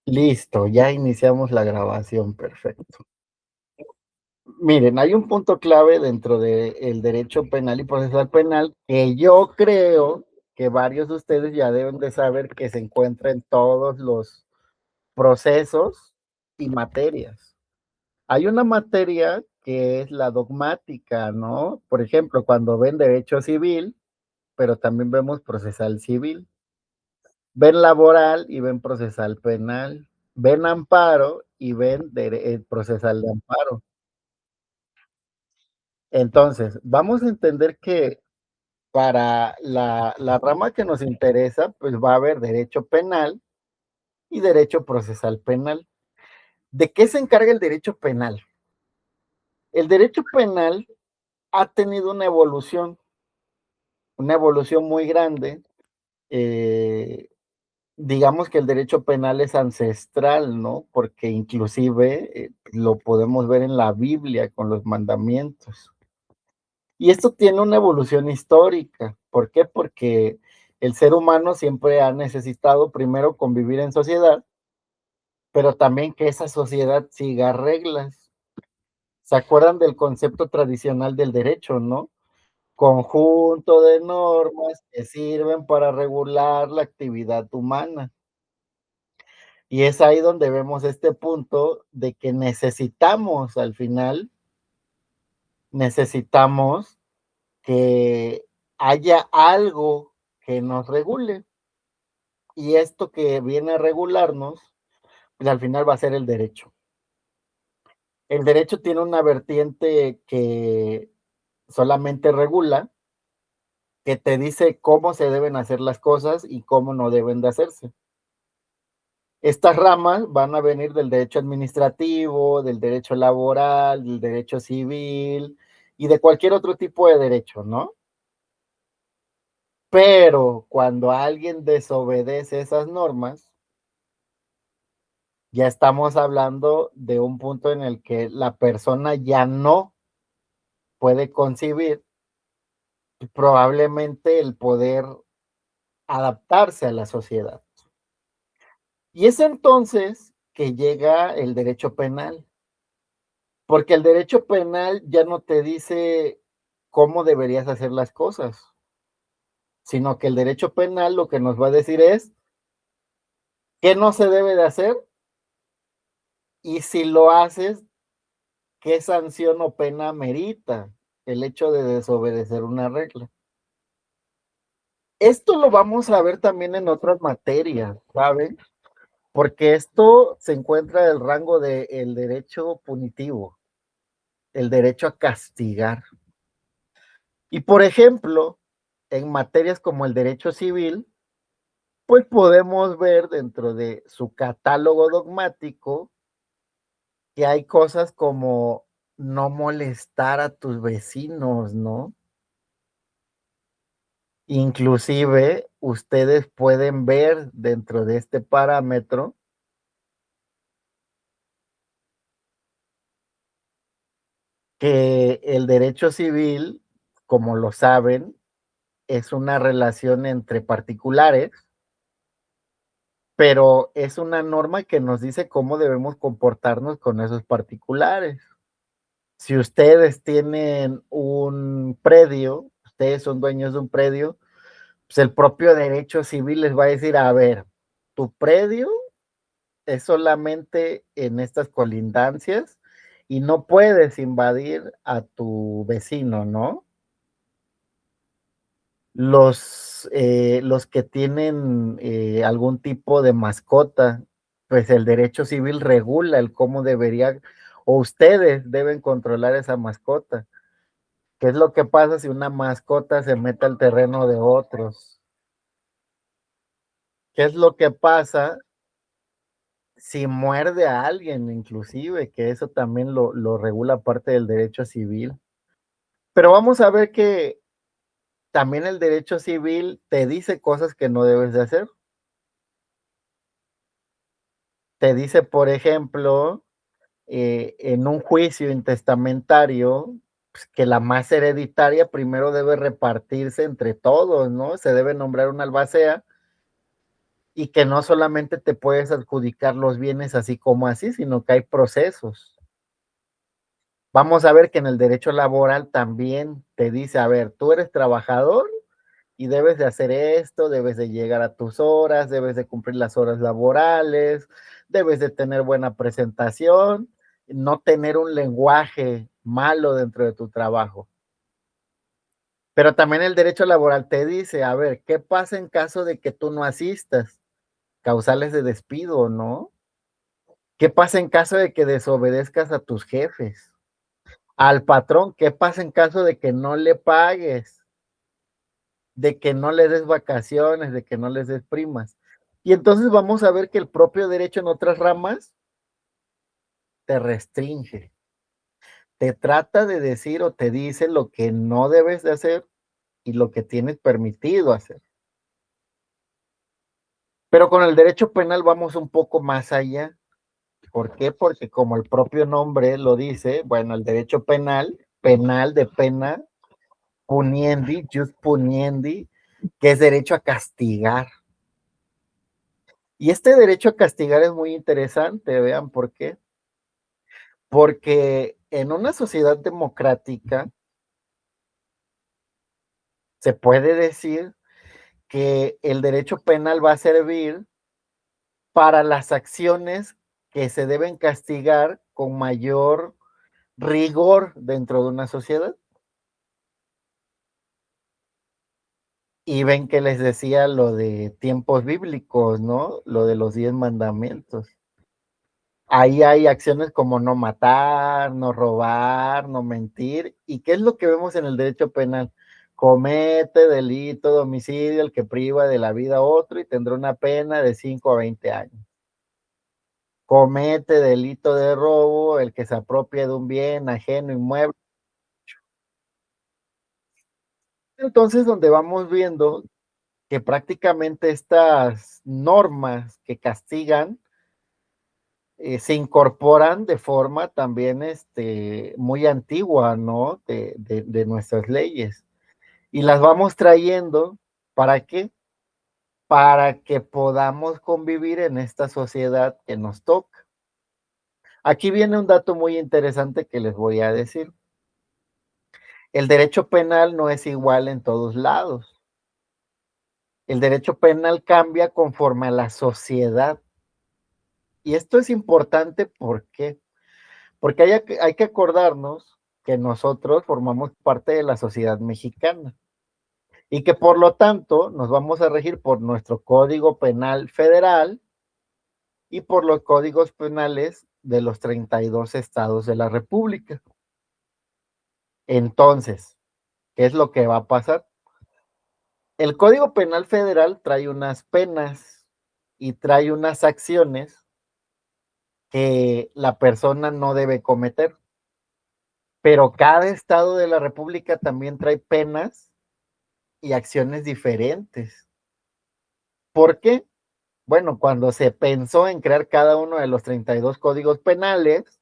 Listo, ya iniciamos la grabación, perfecto. Miren, hay un punto clave dentro del derecho penal y procesal penal que yo creo que varios de ustedes ya deben de saber que se encuentra en todos los procesos y materias. Hay una materia que es la dogmática, ¿no? Por ejemplo, cuando ven derecho civil, pero también vemos procesal civil. Ven laboral y ven procesal penal. Ven amparo y ven procesal de amparo. Entonces, vamos a entender que para la rama que nos interesa, pues va a haber derecho penal y derecho procesal penal. ¿De qué se encarga el derecho penal? El derecho penal ha tenido una evolución muy grande. eh, digamos que el derecho penal es ancestral, ¿no? Porque inclusive lo podemos ver en la Biblia con los mandamientos. Y esto tiene una evolución histórica. ¿Por qué? Porque el ser humano siempre ha necesitado primero convivir en sociedad, pero también que esa sociedad siga reglas. ¿Se acuerdan del concepto tradicional del derecho, no? Conjunto de normas que sirven para regular la actividad humana. Y es ahí donde vemos este punto de que necesitamos, al final, necesitamos que haya algo que nos regule. Y esto que viene a regularnos, pues al final va a ser el derecho. El derecho tiene una vertiente que solamente regula, que te dice cómo se deben hacer las cosas y cómo no deben de hacerse. Estas ramas van a venir del derecho administrativo, del derecho laboral, del derecho civil y de cualquier otro tipo de derecho, ¿no? Pero cuando alguien desobedece esas normas, ya estamos hablando de un punto en el que la persona ya no puede concebir probablemente el poder adaptarse a la sociedad. Y es entonces que llega el derecho penal. Porque el derecho penal ya no te dice cómo deberías hacer las cosas, sino que el derecho penal lo que nos va a decir es qué no se debe de hacer y si lo haces, qué sanción o pena merita el hecho de desobedecer una regla. Esto lo vamos a ver también en otras materias, ¿saben? Porque esto se encuentra en el rango del derecho punitivo, el derecho a castigar. Y por ejemplo, en materias como el derecho civil, pues podemos ver dentro de su catálogo dogmático que hay cosas como no molestar a tus vecinos, ¿no? Inclusive ustedes pueden ver dentro de este parámetro que el derecho civil, como lo saben, es una relación entre particulares, pero es una norma que nos dice cómo debemos comportarnos con esos particulares. Si ustedes tienen un predio, ustedes son dueños de un predio, pues el propio derecho civil les va a decir, a ver, tu predio es solamente en estas colindancias y no puedes invadir a tu vecino, ¿no? Los que tienen algún tipo de mascota, pues el derecho civil regula el cómo debería, o ustedes deben controlar esa mascota. ¿Qué es lo que pasa si una mascota se mete al terreno de otros? ¿Qué es lo que pasa si muerde a alguien, inclusive? Que eso también lo regula parte del derecho civil. Pero vamos a ver que también el derecho civil te dice cosas que no debes de hacer. Te dice, por ejemplo, en un juicio intestamentario, pues, que la más hereditaria primero debe repartirse entre todos, ¿no? Se debe nombrar una albacea y que no solamente te puedes adjudicar los bienes así como así, sino que hay procesos. Vamos a ver que en el derecho laboral también te dice, a ver, tú eres trabajador y debes de hacer esto, debes de llegar a tus horas, debes de cumplir las horas laborales, debes de tener buena presentación, no tener un lenguaje malo dentro de tu trabajo. Pero también el derecho laboral te dice, a ver, ¿qué pasa en caso de que tú no asistas? Causales de despido, ¿no? ¿Qué pasa en caso de que desobedezcas a tus jefes? Al patrón, ¿qué pasa en caso de que no le pagues? De que no le des vacaciones, de que no les des primas. Y entonces vamos a ver que el propio derecho en otras ramas te restringe, te trata de decir o te dice lo que no debes de hacer y lo que tienes permitido hacer. Pero con el derecho penal vamos un poco más allá. ¿Por qué? Porque como el propio nombre lo dice, bueno, el derecho penal, penal de pena, puniendi, jus puniendi, que es derecho a castigar. Y este derecho a castigar es muy interesante, vean por qué. Porque en una sociedad democrática se puede decir que el derecho penal va a servir para las acciones que se deben castigar con mayor rigor dentro de una sociedad. Y ven que les decía lo de tiempos bíblicos, ¿no? Lo de los 10 mandamientos. Ahí hay acciones como no matar, no robar, no mentir. ¿Y qué es lo que vemos en el derecho penal? Comete delito de homicidio el que priva de la vida a otro y tendrá una pena de 5 a 20 años. Comete delito de robo el que se apropia de un bien ajeno, inmueble. Entonces, donde vamos viendo que prácticamente estas normas que castigan se incorporan de forma también muy antigua, ¿no? De nuestras leyes. Y las vamos trayendo, ¿para qué? Para que podamos convivir en esta sociedad que nos toca. Aquí viene un dato muy interesante que les voy a decir. El derecho penal no es igual en todos lados. El derecho penal cambia conforme a la sociedad. Y esto es importante, ¿por qué? Porque hay que acordarnos que nosotros formamos parte de la sociedad mexicana y que por lo tanto nos vamos a regir por nuestro Código Penal Federal y por los códigos penales de los 32 estados de la República. Entonces, ¿qué es lo que va a pasar? El Código Penal Federal trae unas penas y trae unas acciones que la persona no debe cometer, pero cada estado de la República también trae penas y acciones diferentes. ¿Por qué? Bueno, cuando se pensó en crear cada uno de los 32 códigos penales,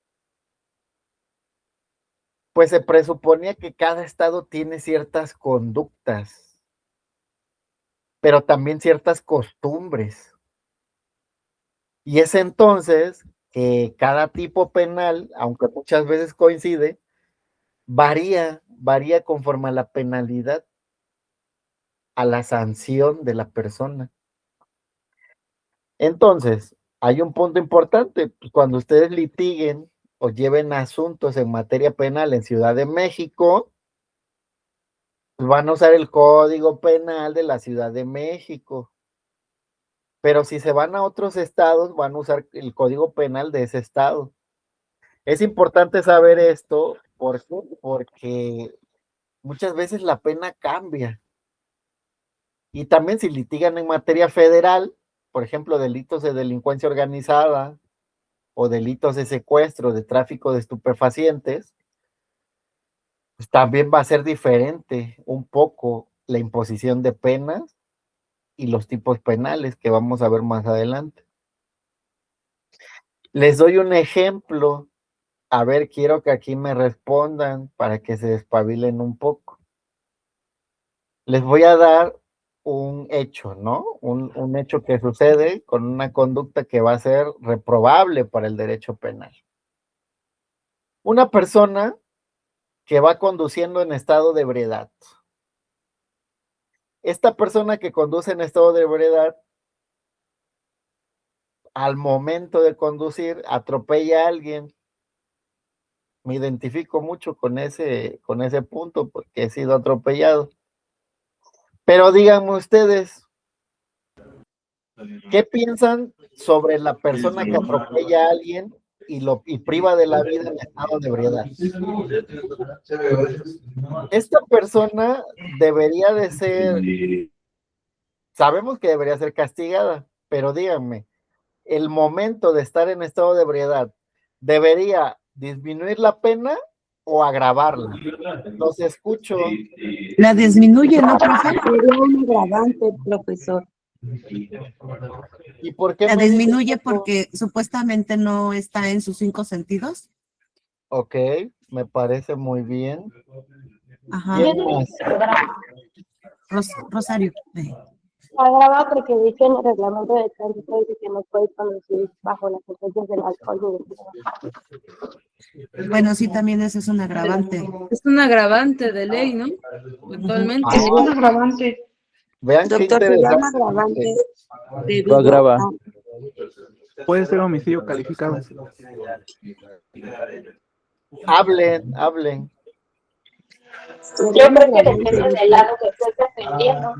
pues se presuponía que cada estado tiene ciertas conductas, pero también ciertas costumbres. Y es entonces que cada tipo penal, aunque muchas veces coincide, varía conforme a la penalidad, a la sanción de la persona. Entonces, hay un punto importante, pues, cuando ustedes litiguen o lleven asuntos en materia penal en Ciudad de México, pues van a usar el Código Penal de la Ciudad de México. Pero si se van a otros estados, van a usar el Código Penal de ese estado. Es importante saber esto, ¿por qué? Porque muchas veces la pena cambia. Y también si litigan en materia federal, por ejemplo, delitos de delincuencia organizada, o delitos de secuestro, de tráfico de estupefacientes, pues también va a ser diferente un poco la imposición de penas y los tipos penales que vamos a ver más adelante. Les doy un ejemplo. A ver, quiero que aquí me respondan para que se despabilen un poco. Les voy a dar un hecho, ¿no? Un hecho que sucede con una conducta que va a ser reprobable para el derecho penal. Una persona que va conduciendo en estado de ebriedad. Esta persona que conduce en estado de ebriedad, al momento de conducir, atropella a alguien. Me identifico mucho con ese punto porque he sido atropellado. Pero díganme ustedes, ¿qué piensan sobre la persona que atropella a alguien y priva de la vida en estado de ebriedad? Esta persona debería de ser, sabemos que debería ser castigada, pero díganme, el momento de estar en estado de ebriedad, ¿debería disminuir la pena o agravarla? Los escucho. La disminuye, ¿no, profe? Sería un agravante, profesor. ¿Y por qué La me dices disminuye eso? porque supuestamente no está en sus 5 sentidos. Ok, me parece muy bien. Ajá. ¿Quién más? Rosario. Agrava porque dice en el reglamento de tránsito dice que no puede conducir bajo las influencias del alcohol ni del Bueno, sí, también ese es un agravante. Es un agravante de ley, ¿no? Actualmente. Ah, Es un agravante. vean qué Doctor, sería un interesante. agravante Lo debido agrava. a... Puede ser homicidio calificado. Hablen, hablen. Yo creo que depende del lado que estés defendiendo.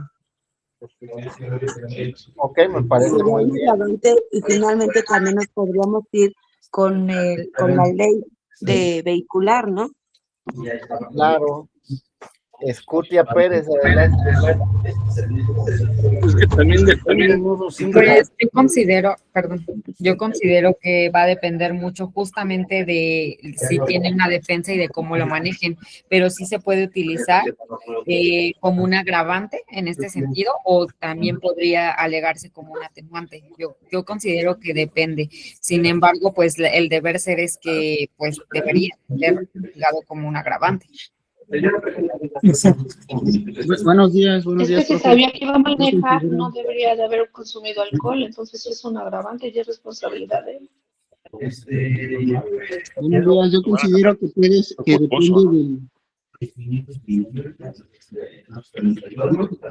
Ok, me parece Sería muy un bien. agravante y finalmente también nos podríamos ir con la ley de vehicular, ¿no? Claro. Escutia Pérez, adelante. Es que también depende de unos Pues yo considero que va a depender mucho justamente de si tienen una defensa y de cómo lo manejen, pero sí se puede utilizar como un agravante en este sentido o también podría alegarse como un atenuante. Yo considero que depende. Sin embargo, pues el deber ser es que pues debería ser juzgado como un agravante. Buenos días, Es que si profe. sabía que iba a manejar, considero- no debería de haber consumido alcohol, entonces es un agravante y es responsabilidad de él. Buenos días, yo considero que depende del,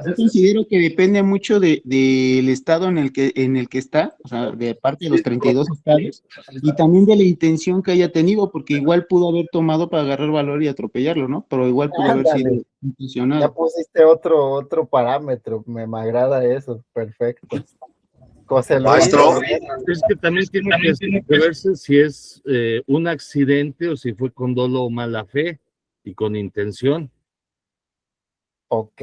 yo considero que depende mucho del estado en el que está, o sea, de parte de los 32 estados, y también de la intención que haya tenido, porque igual pudo haber tomado para agarrar valor y atropellarlo, ¿no? Pero igual pudo haber sido Ándale. Ya intencionado. pusiste otro parámetro. Me agrada eso. Perfecto. José Luis. Maestro, es que también tiene que verse si es un accidente o si fue con dolo o mala fe y con intención. Ok,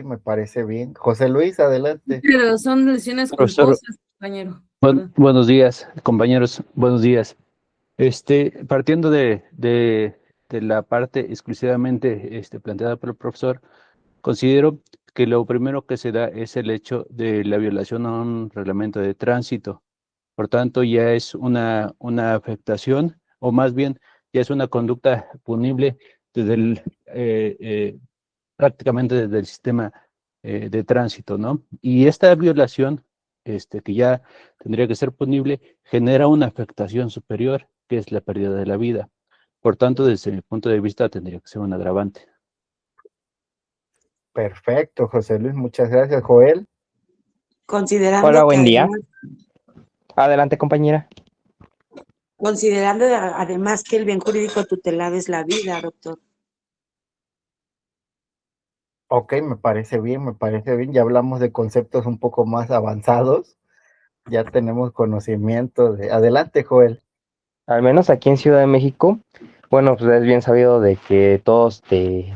me parece bien. José Luis, adelante. Pero son lesiones Profesor, culposas, compañero. buenos días, compañeros, buenos días. Partiendo de la parte exclusivamente planteada por el profesor, considero que lo primero que se da es el hecho de la violación a un reglamento de tránsito. Por tanto, ya es una afectación, o más bien, ya es una conducta punible desde prácticamente desde el sistema de tránsito, ¿no? Y esta violación, que ya tendría que ser punible, genera una afectación superior, que es la pérdida de la vida. Por tanto, desde mi punto de vista, tendría que ser un agravante. Perfecto, José Luis, muchas gracias. Joel. Considerando Hola, que buen día. además, Adelante, compañera. considerando además que el bien jurídico tutelado es la vida, doctor. Ok, me parece bien, me parece bien. Ya hablamos de conceptos un poco más avanzados. Ya tenemos conocimiento de... Adelante, Joel. Al menos aquí en Ciudad de México, bueno, pues es bien sabido de que todos,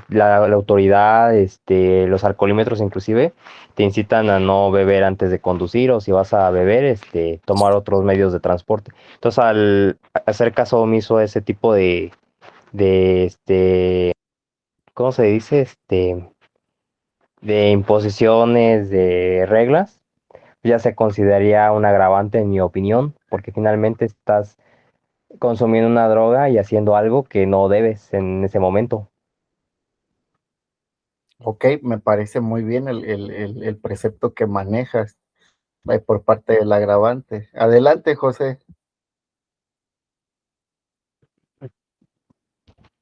la autoridad, los alcoholímetros inclusive, te incitan a no beber antes de conducir o si vas a beber, tomar otros medios de transporte. Entonces, al hacer caso omiso a ese tipo de, ¿cómo se dice? De imposiciones, de reglas, ya se consideraría un agravante en mi opinión, porque finalmente estás consumiendo una droga y haciendo algo que no debes en ese momento. Ok, me parece muy bien el precepto que manejas por parte del agravante. Adelante, José.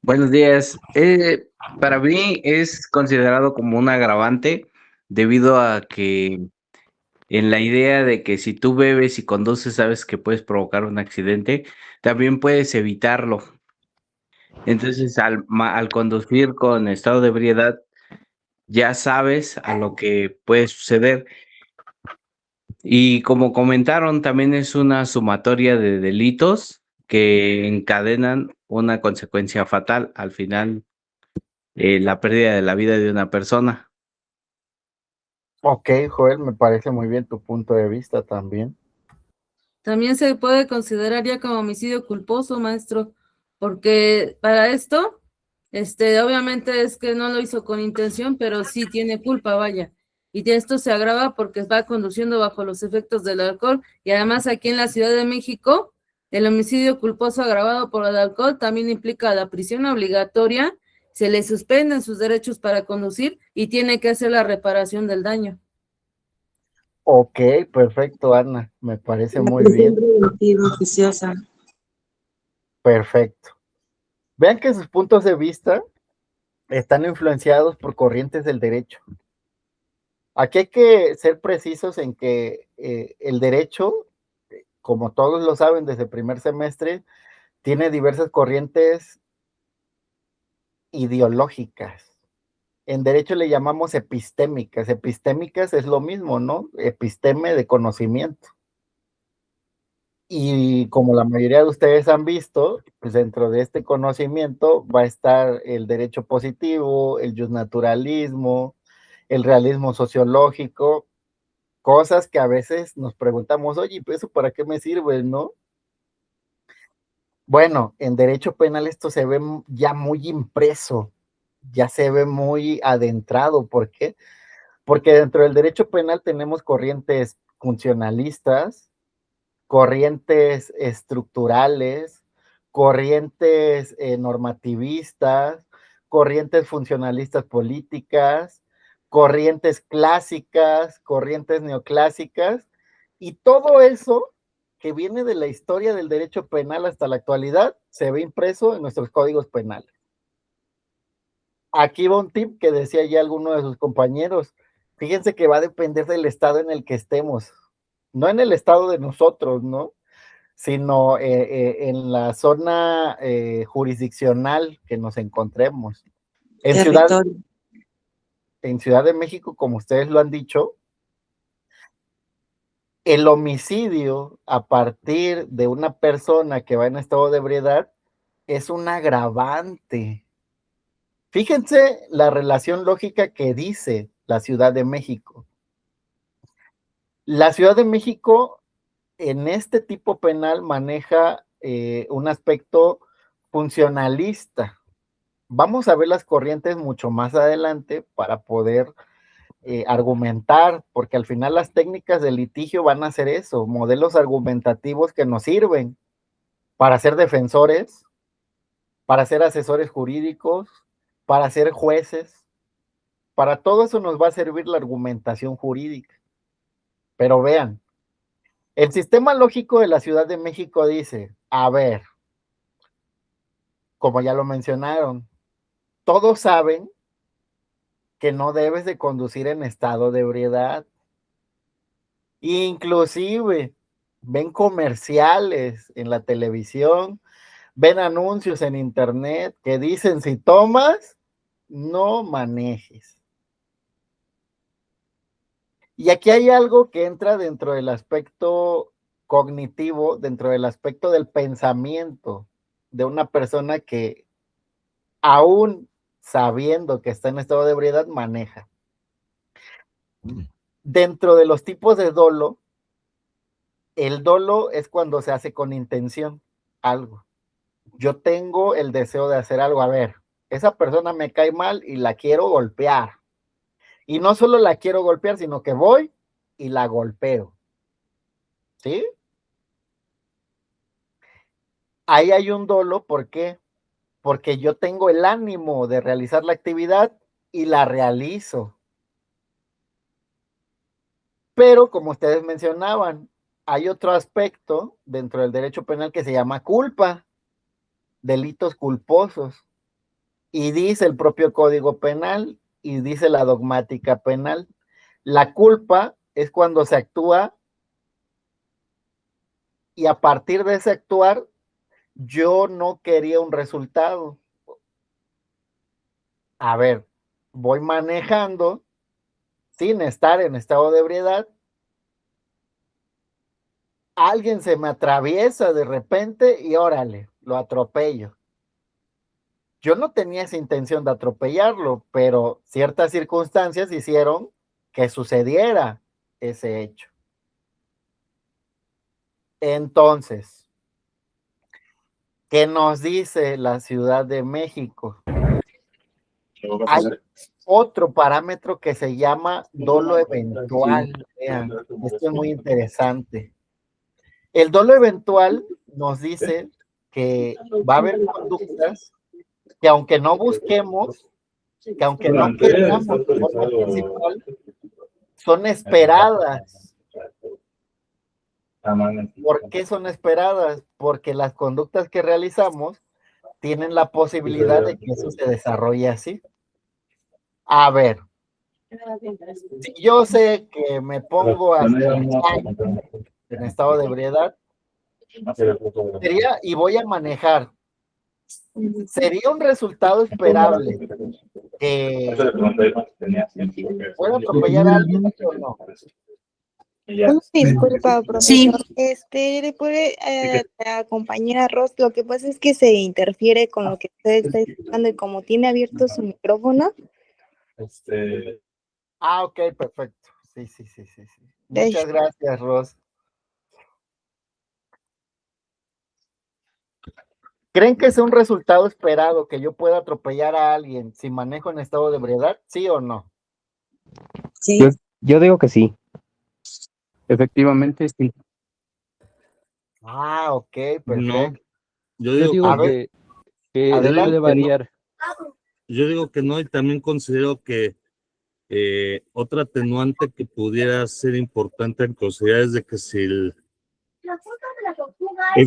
Buenos días. Para mí es considerado como un agravante debido a que en la idea de que si tú bebes y conduces sabes que puedes provocar un accidente, también puedes evitarlo. Entonces, al conducir con estado de ebriedad, ya sabes a lo que puede suceder. Y como comentaron, también es una sumatoria de delitos que encadenan una consecuencia fatal. Al final, la pérdida de la vida de una persona. Ok, Joel, me parece muy bien tu punto de vista también. También se puede considerar ya como homicidio culposo, maestro, porque para esto, obviamente es que no lo hizo con intención, pero sí tiene culpa, vaya. Y esto se agrava porque va conduciendo bajo los efectos del alcohol. Y además aquí en la Ciudad de México, el homicidio culposo agravado por el alcohol también implica la prisión obligatoria, se le suspenden sus derechos para conducir y tiene que hacer la reparación del daño. Ok, perfecto, Ana, me parece muy bien. Oficiosa. Perfecto. Vean que sus puntos de vista están influenciados por corrientes del derecho. Aquí hay que ser precisos en que el derecho, como todos lo saben desde el primer semestre, tiene diversas corrientes ideológicas. En derecho le llamamos epistémicas. Epistémicas es lo mismo, ¿no? Episteme de conocimiento. Y como la mayoría de ustedes han visto, pues dentro de este conocimiento va a estar el derecho positivo, el justnaturalismo, el realismo sociológico, cosas que a veces nos preguntamos, oye, ¿pues eso para qué me sirve, no? Bueno, en derecho penal esto se ve ya muy impreso, ya se ve muy adentrado. ¿Por qué? Porque dentro del derecho penal tenemos corrientes funcionalistas, corrientes estructurales, corrientes normativistas, corrientes funcionalistas políticas, corrientes clásicas, corrientes neoclásicas, y todo eso que viene de la historia del derecho penal hasta la actualidad se ve impreso en nuestros códigos penales. Aquí va un tip que decía ya alguno de sus compañeros. Fíjense que va a depender del estado en el que estemos, no en el estado de nosotros, ¿no? Sino en la zona jurisdiccional que nos encontremos. En Ciudad de México, como ustedes lo han dicho, el homicidio a partir de una persona que va en estado de ebriedad es un agravante. Fíjense la relación lógica que dice la Ciudad de México. La Ciudad de México en este tipo penal maneja un aspecto funcionalista. Vamos a ver las corrientes mucho más adelante para poder argumentar, porque al final las técnicas de litigio van a ser eso, modelos argumentativos que nos sirven para ser defensores, para ser asesores jurídicos, para ser jueces. Para todo eso nos va a servir la argumentación jurídica. Pero vean, el sistema lógico de la Ciudad de México dice, a ver, como ya lo mencionaron, todos saben que no debes de conducir en estado de ebriedad. Inclusive ven comerciales en la televisión, ven anuncios en internet que dicen, si tomas, no manejes. Y aquí hay algo que entra dentro del aspecto cognitivo, dentro del aspecto del pensamiento de una persona que aún sabiendo que está en estado de ebriedad, maneja. Dentro de los tipos de dolo, el dolo es cuando se hace con intención algo. Yo tengo el deseo de hacer algo. A ver, esa persona me cae mal y la quiero golpear. Y no solo la quiero golpear, sino que voy y la golpeo. ¿Sí? Ahí hay un dolo. ¿Por qué? Porque yo tengo el ánimo de realizar la actividad y la realizo. Pero como ustedes mencionaban, hay otro aspecto dentro del derecho penal que se llama culpa, delitos culposos. Y dice el propio Código Penal y dice la dogmática penal, la culpa es cuando se actúa y a partir de ese actuar yo no quería un resultado. A ver, voy manejando sin estar en estado de ebriedad, alguien se me atraviesa de repente y órale, lo atropello. Yo no tenía esa intención de atropellarlo, pero ciertas circunstancias hicieron que sucediera ese hecho. Entonces, ¿qué nos dice la Ciudad de México? Hay otro parámetro que se llama dolo eventual. Vean, esto es muy interesante. El dolo eventual nos dice que va a haber conductas que aunque no busquemos, que aunque no queramos de forma principal, son esperadas. ¿Por qué son esperadas? Porque las conductas que realizamos tienen la posibilidad de que eso se desarrolle así. A ver, si yo sé que me pongo hasta el chango en estado de ebriedad, y voy a manejar, sería un resultado esperable que pueda atropellar a alguien o no. Disculpa, profesor. Sí. ¿Le puede acompañar a Ross? Lo que pasa es que se interfiere con lo que usted está explicando y como tiene abierto su micrófono. Ok, perfecto. Sí. Muchas gracias, Ros. ¿Creen que es un resultado esperado que yo pueda atropellar a alguien si manejo en estado de ebriedad? ¿Sí o no? Sí. Yo digo que sí. Efectivamente, sí. Ok, perfecto. No, yo Yo digo digo que, que adelante, puede variar. yo digo que no, y también considero que otra atenuante que pudiera ser importante en considerar es de que si el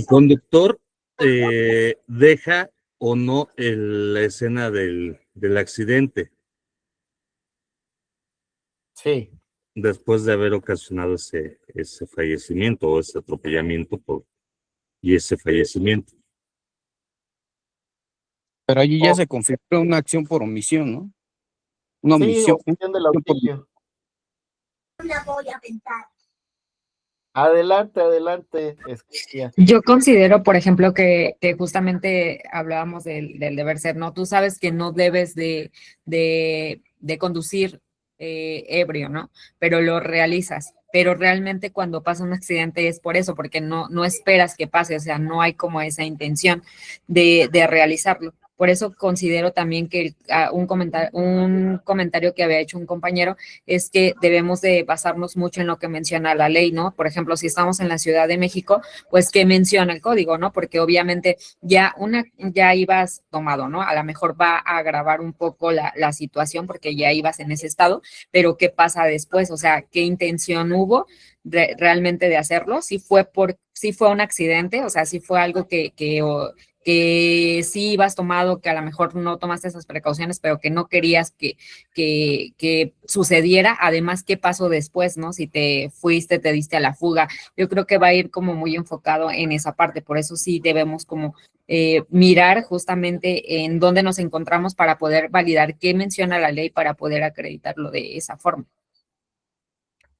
conductor deja o no la escena del accidente Sí. después de haber ocasionado ese fallecimiento o ese atropellamiento y ese fallecimiento. Pero allí ya se configura una acción por omisión, ¿no? Una Sí, omisión. omisión del auxilio. Adelante, Escutia. Yo considero, por ejemplo, que justamente hablábamos del deber ser, ¿no? Tú sabes que no debes de conducir ebrio, ¿no? Pero lo realizas. Pero realmente cuando pasa un accidente es por eso, porque no esperas que pase, o sea, no hay como esa intención de realizarlo. Por eso considero también que un comentario que había hecho un compañero es que debemos de basarnos mucho en lo que menciona la ley, ¿no? Por ejemplo, si estamos en la Ciudad de México, pues que menciona el código, ¿no? Porque obviamente ya ibas tomado, ¿no? A lo mejor va a agravar un poco la situación porque ya ibas en ese estado, pero ¿qué pasa después? O sea, ¿qué intención hubo realmente de hacerlo? Si fue un accidente, o sea, si fue algo que sí ibas tomado, que a lo mejor no tomaste esas precauciones, pero que no querías que sucediera. Además, ¿qué pasó después, no? Si te fuiste, te diste a la fuga. Yo creo que va a ir como muy enfocado en esa parte. Por eso sí debemos como mirar justamente en dónde nos encontramos para poder validar qué menciona la ley para poder acreditarlo de esa forma.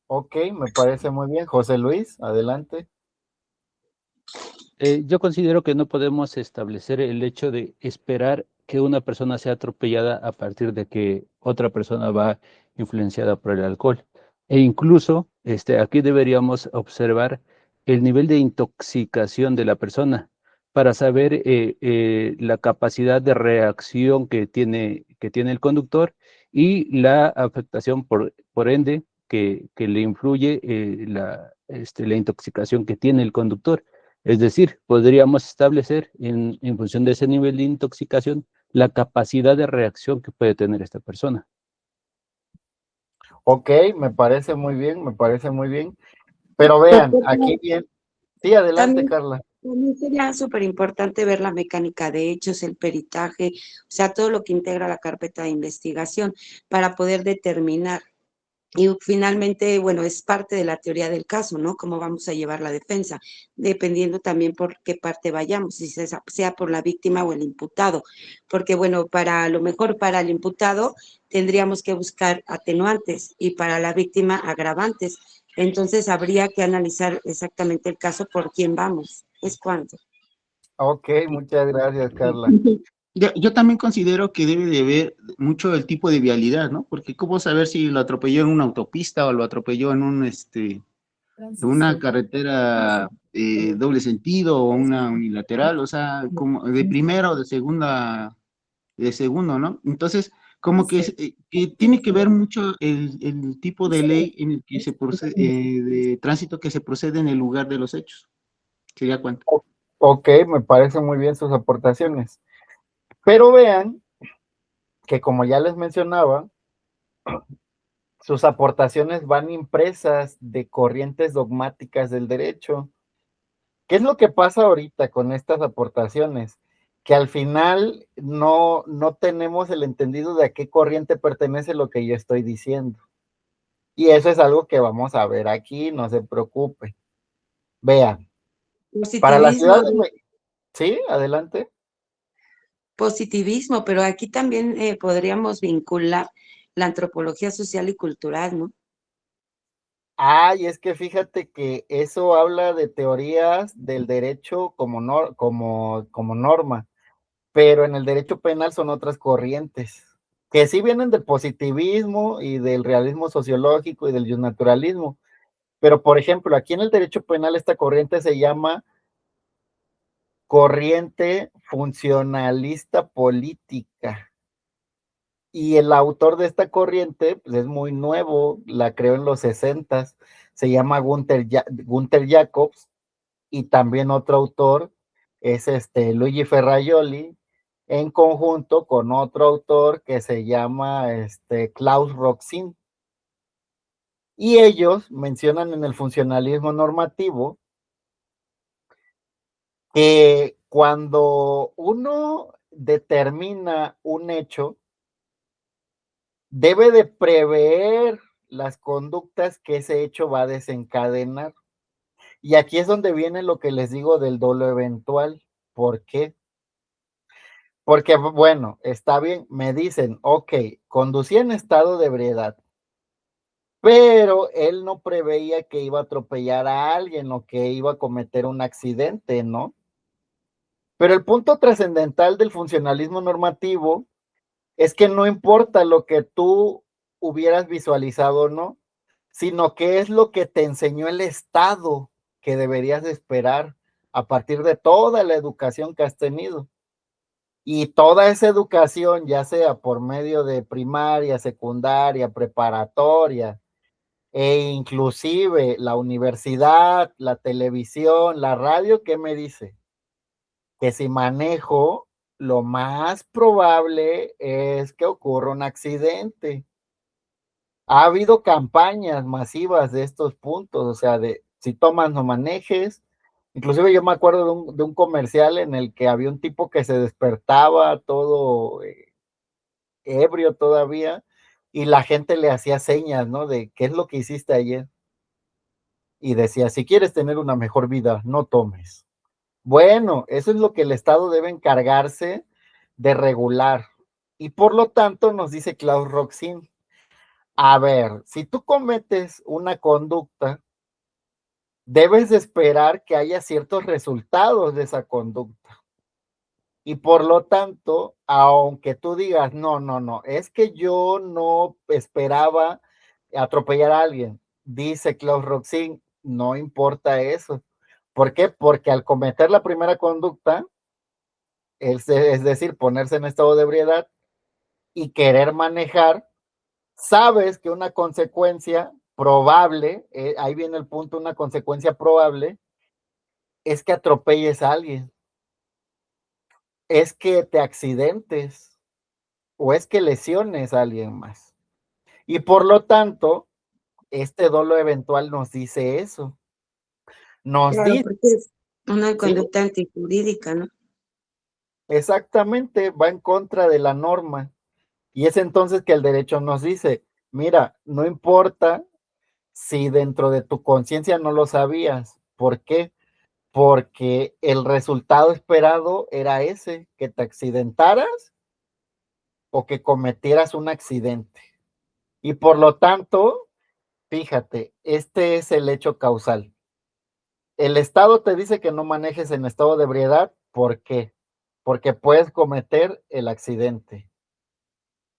Ok, me parece muy bien. José Luis, adelante. Yo considero que no podemos establecer el hecho de esperar que una persona sea atropellada a partir de que otra persona va influenciada por el alcohol. E incluso aquí deberíamos observar el nivel de intoxicación de la persona para saber la capacidad de reacción que tiene el conductor y la afectación por ende que le influye la intoxicación que tiene el conductor. Es decir, podríamos establecer en función de ese nivel de intoxicación la capacidad de reacción que puede tener esta persona. Ok, me parece muy bien, me parece muy bien. Pero vean, aquí bien. Sí, adelante, Carla. También sería súper importante ver la mecánica de hechos, el peritaje, o sea, todo lo que integra la carpeta de investigación para poder determinar. Y finalmente, bueno, es parte de la teoría del caso, ¿no? Cómo vamos a llevar la defensa, dependiendo también por qué parte vayamos, si sea por la víctima o el imputado. Porque, bueno, a lo mejor para el imputado tendríamos que buscar atenuantes y para la víctima agravantes. Entonces habría que analizar exactamente el caso por quién vamos, es cuánto. Ok, muchas gracias, Carla. Yo también considero que debe de ver mucho el tipo de vialidad, ¿no? Porque cómo saber si lo atropelló en una autopista o lo atropelló en en una carretera doble sentido o una unilateral, o sea, como de primera o de segundo, ¿no? Entonces, como que tiene que ver mucho el tipo de ley en el que se procede, de tránsito que se procede en el lugar de los hechos. ¿Sería cuánto? Ok, me parecen muy bien sus aportaciones. Pero vean que como ya les mencionaba, sus aportaciones van impresas de corrientes dogmáticas del derecho. ¿Qué es lo que pasa ahorita con estas aportaciones? Que al final no tenemos el entendido de a qué corriente pertenece lo que yo estoy diciendo. Y eso es algo que vamos a ver aquí, no se preocupe. Vean, para la ciudad de México. Sí, adelante. Positivismo, pero aquí también podríamos vincular la antropología social y cultural, ¿no? Y es que fíjate que eso habla de teorías del derecho como norma, pero en el derecho penal son otras corrientes, que sí vienen del positivismo y del realismo sociológico y del naturalismo, pero por ejemplo, aquí en el derecho penal esta corriente se llama corriente funcionalista política. Y el autor de esta corriente pues, es muy nuevo, la creó en los 60s, se llama Gunther Jacobs, y también otro autor es Luigi Ferraioli, en conjunto con otro autor que se llama Klaus Roxin. Y ellos mencionan en el funcionalismo normativo que cuando uno determina un hecho, debe de prever las conductas que ese hecho va a desencadenar. Y aquí es donde viene lo que les digo del dolo eventual. ¿Por qué? Porque, bueno, está bien, me dicen, ok, conducía en estado de ebriedad, pero él no preveía que iba a atropellar a alguien o que iba a cometer un accidente, ¿no? Pero el punto trascendental del funcionalismo normativo es que no importa lo que tú hubieras visualizado o no, sino que es lo que te enseñó el Estado que deberías de esperar a partir de toda la educación que has tenido. Y toda esa educación, ya sea por medio de primaria, secundaria, preparatoria, e inclusive la universidad, la televisión, la radio, ¿qué me dice? Que si manejo, lo más probable es que ocurra un accidente. Ha habido campañas masivas de estos puntos, o sea, de si tomas no manejes. Inclusive yo me acuerdo de un comercial en el que había un tipo que se despertaba todo ebrio todavía y la gente le hacía señas, ¿no? De qué es lo que hiciste ayer. Y decía, si quieres tener una mejor vida, no tomes. Bueno, eso es lo que el Estado debe encargarse de regular. Y por lo tanto nos dice Klaus Roxin, a ver, si tú cometes una conducta, debes de esperar que haya ciertos resultados de esa conducta. Y por lo tanto, aunque tú digas, no, es que yo no esperaba atropellar a alguien, dice Klaus Roxin, no importa eso. ¿Por qué? Porque al cometer la primera conducta, es decir, ponerse en estado de ebriedad y querer manejar, sabes que una consecuencia probable, ahí viene el punto, una consecuencia probable, es que atropelles a alguien. es que te accidentes o es que lesiones a alguien más. Y por lo tanto, este dolo eventual nos dice eso. Nos Claro, dice, porque es una sí, conducta antijurídica, ¿no? exactamente, va en contra de la norma. Y es entonces que el derecho nos dice, mira, no importa si dentro de tu conciencia no lo sabías. ¿Por qué? Porque el resultado esperado era ese, que te accidentaras o que cometieras un accidente. Y por lo tanto, fíjate, este es el hecho causal. El Estado te dice que no manejes en estado de ebriedad. ¿Por qué? Porque puedes cometer el accidente.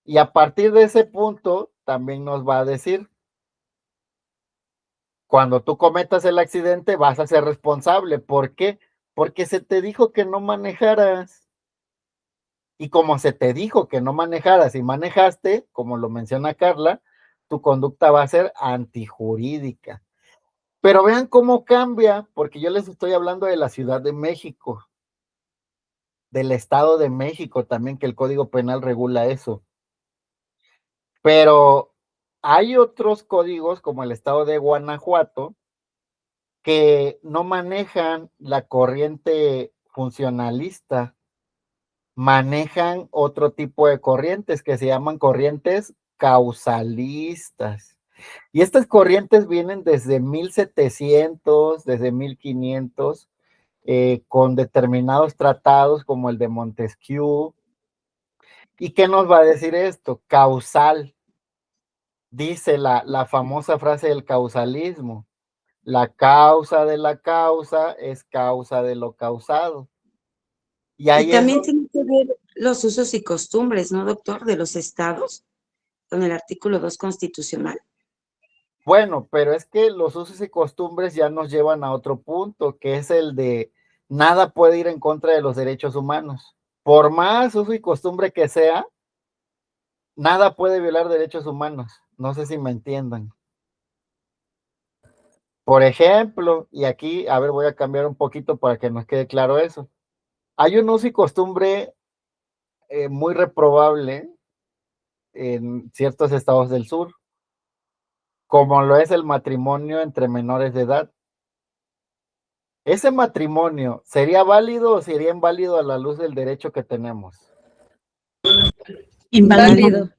Y a partir de ese punto, también nos va a decir, cuando tú cometas el accidente vas a ser responsable. ¿Por qué? Porque se te dijo que no manejaras. Y como se te dijo que no manejaras y manejaste, como lo menciona Carla, tu conducta va a ser antijurídica. Pero vean cómo cambia, porque yo les estoy hablando de la Ciudad de México, del Estado de México también, que el Código Penal regula eso. Pero hay otros códigos, como el Estado de Guanajuato, que no manejan la corriente funcionalista, manejan otro tipo de corrientes que se llaman corrientes causalistas. Y estas corrientes vienen desde 1700, desde 1500, con determinados tratados como el de Montesquieu. ¿Y qué nos va a decir esto? Causal. Dice la famosa frase del causalismo. La causa de la causa es causa de lo causado. Y Y ahí es también tiene que ver los usos y costumbres, ¿no, doctor? De los estados, con el artículo 2 constitucional. bueno, pero es que los usos y costumbres ya nos llevan a otro punto, que es el de nada puede ir en contra de los derechos humanos. Por más uso y costumbre que sea, nada puede violar derechos humanos. No sé si me entiendan. Por ejemplo, y aquí, a ver, voy a cambiar un poquito para que nos quede claro eso. Hay un uso y costumbre muy reprobable en ciertos estados del sur, como lo es el matrimonio entre menores de edad. ¿Ese matrimonio sería válido o sería inválido a la luz del derecho que tenemos? Inválido.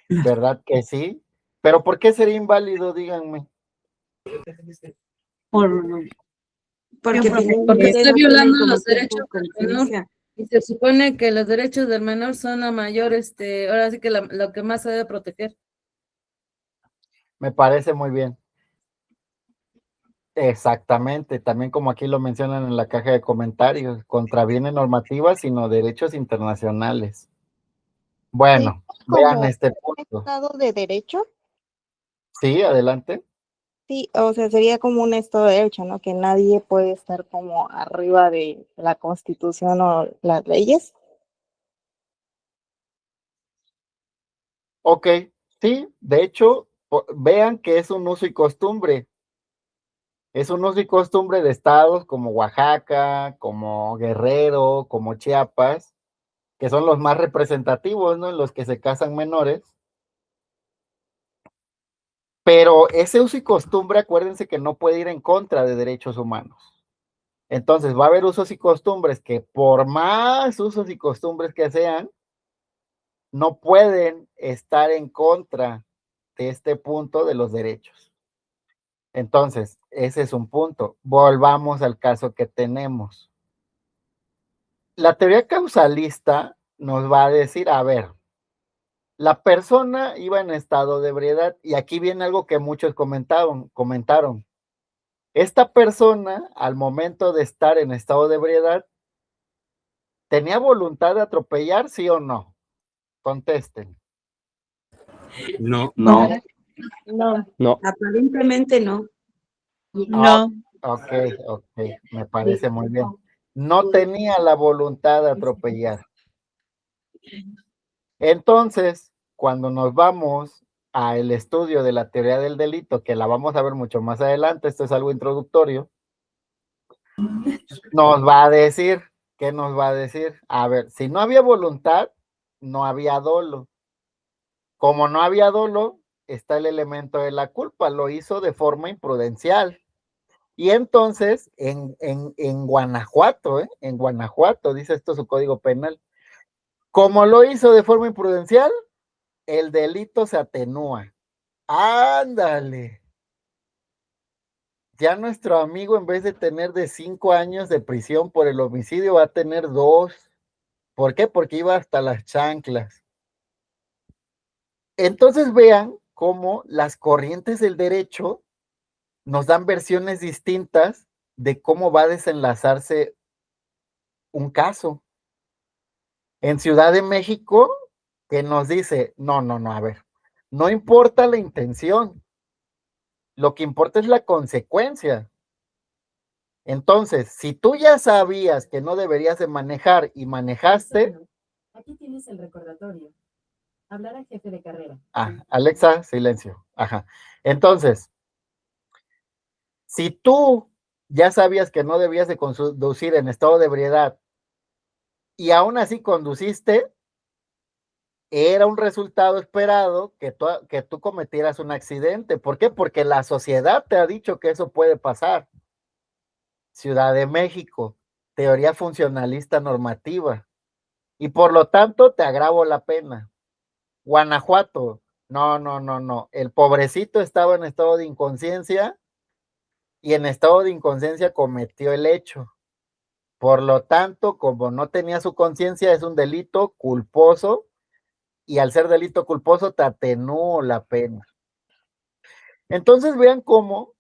¿Verdad que sí? ¿Pero por qué sería inválido? Díganme. Porque Porque está no tienen violando como los tipo derechos de del menor. conciencia. Y se supone que los derechos del menor son la mayor, ahora sí que lo que más se debe proteger. Me parece muy bien. Exactamente, también como aquí lo mencionan en la caja de comentarios, contraviene normativas sino derechos internacionales. Bueno, vean Como este un punto. estado de derecho. Sí, adelante. Sí, o sea, sería como un estado de derecho, ¿no? Que nadie puede estar como arriba de la Constitución o las leyes. Ok, sí, de hecho, vean que es un uso y costumbre. Es un uso y costumbre de estados como Oaxaca, como Guerrero, como Chiapas, que son los más representativos, ¿no? En los que se casan menores. Pero ese uso y costumbre, acuérdense que no puede ir en contra de derechos humanos. Entonces va a haber usos y costumbres que por más usos y costumbres que sean, no pueden estar en contra de este punto de los derechos. Entonces, ese es un punto. Volvamos al caso que tenemos. La teoría causalista nos va a decir, a ver, la persona iba en estado de ebriedad y aquí viene algo que muchos comentaron. Esta persona, al momento de estar en estado de ebriedad, ¿tenía voluntad de atropellar, sí o no? Contesten. No. No. No, aparentemente no. No. Ok, me parece muy bien. No tenía la voluntad de atropellar. Entonces, cuando nos vamos al estudio de la teoría del delito, que la vamos a ver mucho más adelante, esto es algo introductorio, nos va a decir ¿qué nos va a decir? A ver, si no había voluntad, no había dolo. Como no había dolo, está el elemento de la culpa, lo hizo de forma imprudencial. Y entonces, en Guanajuato, en Guanajuato, dice esto su código penal, como lo hizo de forma imprudencial, el delito se atenúa. Ándale. Ya nuestro amigo, en vez de tener de 5 años de prisión por el homicidio, va a tener 2. ¿Por qué? Porque iba hasta las chanclas. Entonces vean cómo las corrientes del derecho nos dan versiones distintas de cómo va a desenlazarse un caso. En Ciudad de México, que nos dice, no, a ver, no importa la intención, lo que importa es la consecuencia. Entonces, si tú ya sabías que no deberías de manejar y manejaste... Aquí tienes el recordatorio. Hablar al jefe de carrera. Alexa, silencio. Ajá. Entonces, si tú ya sabías que no debías de conducir en estado de ebriedad y aún así conduciste, era un resultado esperado que tú cometieras un accidente. ¿Por qué? Porque la sociedad te ha dicho que eso puede pasar. Ciudad de México, teoría funcionalista normativa. Y por lo tanto te agravo la pena. Guanajuato, no. El pobrecito estaba en estado de inconsciencia y en estado de inconsciencia cometió el hecho. Por lo tanto, como no tenía su conciencia, es un delito culposo y al ser delito culposo te atenuó la pena. Entonces vean cómo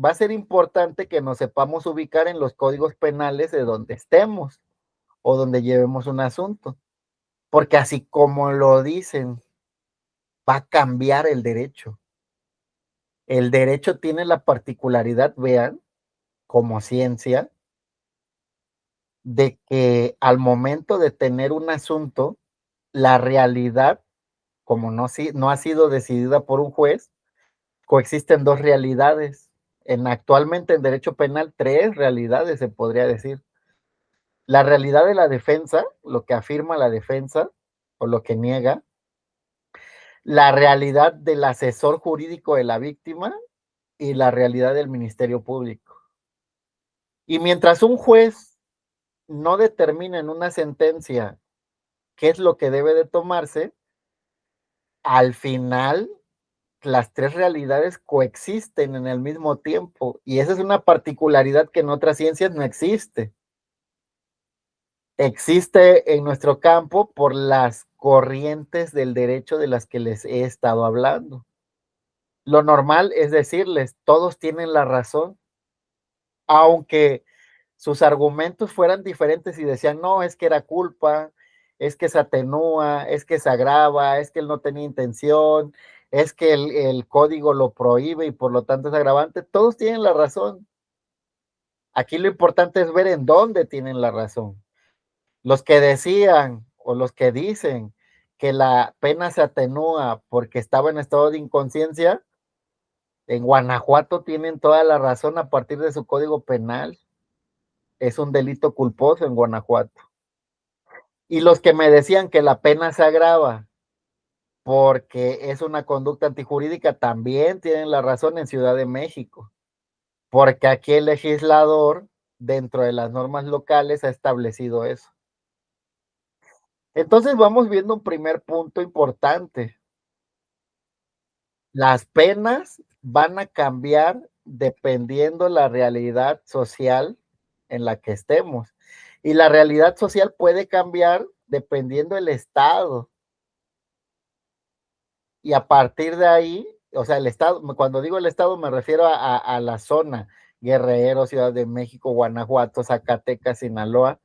va a ser importante que nos sepamos ubicar en los códigos penales de donde estemos o donde llevemos un asunto, porque así como lo dicen, va a cambiar el derecho. El derecho tiene la particularidad, vean, como ciencia, de que al momento de tener un asunto, la realidad, como no ha sido decidida por un juez, coexisten 2 realidades. Actualmente en derecho penal, 3 realidades se podría decir. La realidad de la defensa, lo que afirma la defensa o lo que niega. La realidad del asesor jurídico de la víctima y la realidad del Ministerio Público. Y mientras un juez no determina en una sentencia qué es lo que debe de tomarse, al final las 3 realidades coexisten en el mismo tiempo y esa es una particularidad que en otras ciencias no existe. Existe en nuestro campo por las corrientes del derecho de las que les he estado hablando. Lo normal es decirles, todos tienen la razón, aunque sus argumentos fueran diferentes y decían, no, es que era culpa, es que se atenúa, es que se agrava, es que él no tenía intención, es que el código lo prohíbe y por lo tanto es agravante. Todos tienen la razón. Aquí lo importante es ver en dónde tienen la razón. Los que decían o los que dicen que la pena se atenúa porque estaba en estado de inconsciencia, en Guanajuato tienen toda la razón a partir de su código penal. Es un delito culposo en Guanajuato. Y los que me decían que la pena se agrava porque es una conducta antijurídica, también tienen la razón en Ciudad de México, porque aquí el legislador, dentro de las normas locales, ha establecido eso. Entonces vamos viendo un primer punto importante. Las penas van a cambiar dependiendo la realidad social en la que estemos. Y la realidad social puede cambiar dependiendo del estado. Y a partir de ahí, o sea, el estado, cuando digo el estado me refiero a la zona, Guerrero, Ciudad de México, Guanajuato, Zacatecas, Sinaloa,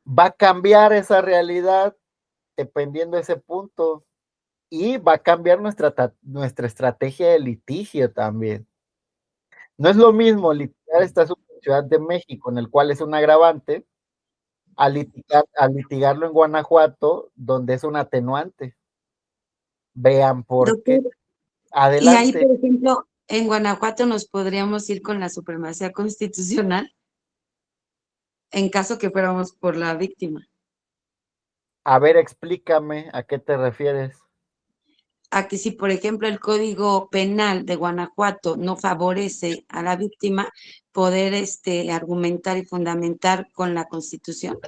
va a cambiar esa realidad dependiendo de ese punto y va a cambiar nuestra estrategia de litigio también. No es lo mismo litigar esta Ciudad de México, en el cual es un agravante, a litigarlo en Guanajuato, donde es un atenuante. Vean por qué. Adelante. Y ahí, por ejemplo, en Guanajuato nos podríamos ir con la supremacía constitucional. en caso que fuéramos por la víctima. A ver, explícame a qué te refieres. A que si, por ejemplo, el Código Penal de Guanajuato no favorece a la víctima, poder argumentar y fundamentar con la Constitución.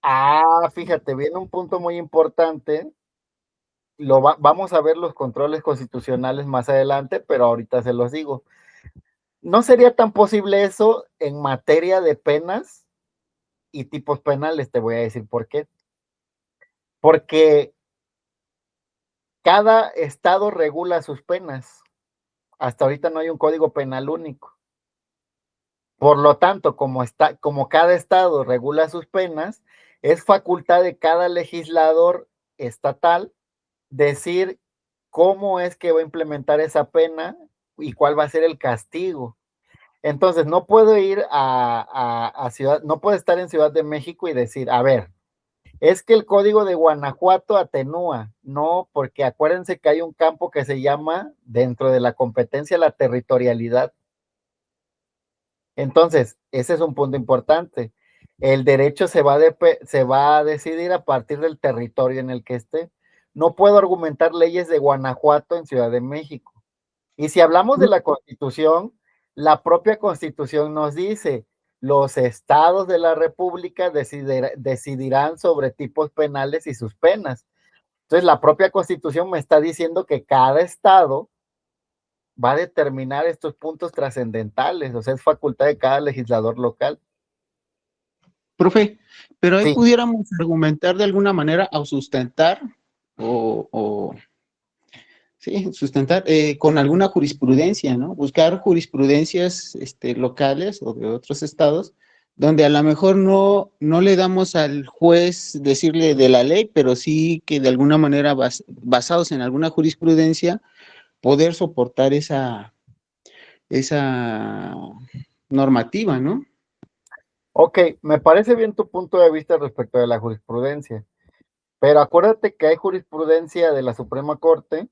Ah, fíjate, viene un punto muy importante. Vamos a ver los controles constitucionales más adelante, pero ahorita se los digo. ¿No sería tan posible eso en materia de penas y tipos penales? Te voy a decir por qué. Porque cada estado regula sus penas. Hasta ahorita no hay un código penal único. Por lo tanto, como cada estado regula sus penas, es facultad de cada legislador estatal decir cómo es que va a implementar esa pena y cuál va a ser el castigo. Entonces, no puedo ir a Ciudad, no puedo estar en Ciudad de México y decir, a ver, es que el código de Guanajuato atenúa. No, porque acuérdense que hay un campo que se llama, dentro de la competencia, la territorialidad. Entonces, ese es un punto importante. El derecho se va a decidir a partir del territorio en el que esté. No puedo argumentar leyes de Guanajuato en Ciudad de México. Y si hablamos de la Constitución, la propia Constitución nos dice, los estados de la República decidirán sobre tipos penales y sus penas. Entonces, la propia Constitución me está diciendo que cada estado va a determinar estos puntos trascendentales, o sea, es facultad de cada legislador local. Profe, pero ahí Sí. pudiéramos argumentar de alguna manera o sustentar sustentar con alguna jurisprudencia, ¿no? Buscar jurisprudencias locales o de otros estados, donde a lo mejor no le damos al juez decirle de la ley, pero sí que de alguna manera basados en alguna jurisprudencia, poder soportar esa normativa, ¿no? Ok, me parece bien tu punto de vista respecto de la jurisprudencia, pero acuérdate que hay jurisprudencia de la Suprema Corte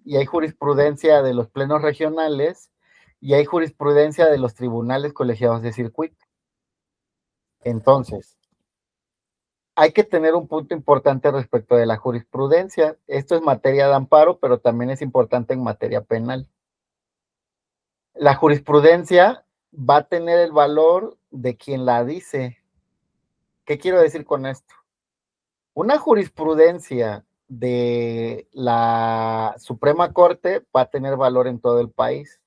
y hay jurisprudencia de los plenos regionales y hay jurisprudencia de los tribunales colegiados de circuito. Entonces, hay que tener un punto importante respecto de la jurisprudencia. Esto es materia de amparo, pero también es importante en materia penal. La jurisprudencia va a tener el valor de quien la dice. ¿Qué quiero decir con esto? Una jurisprudencia de la Suprema Corte va a tener valor en todo el país.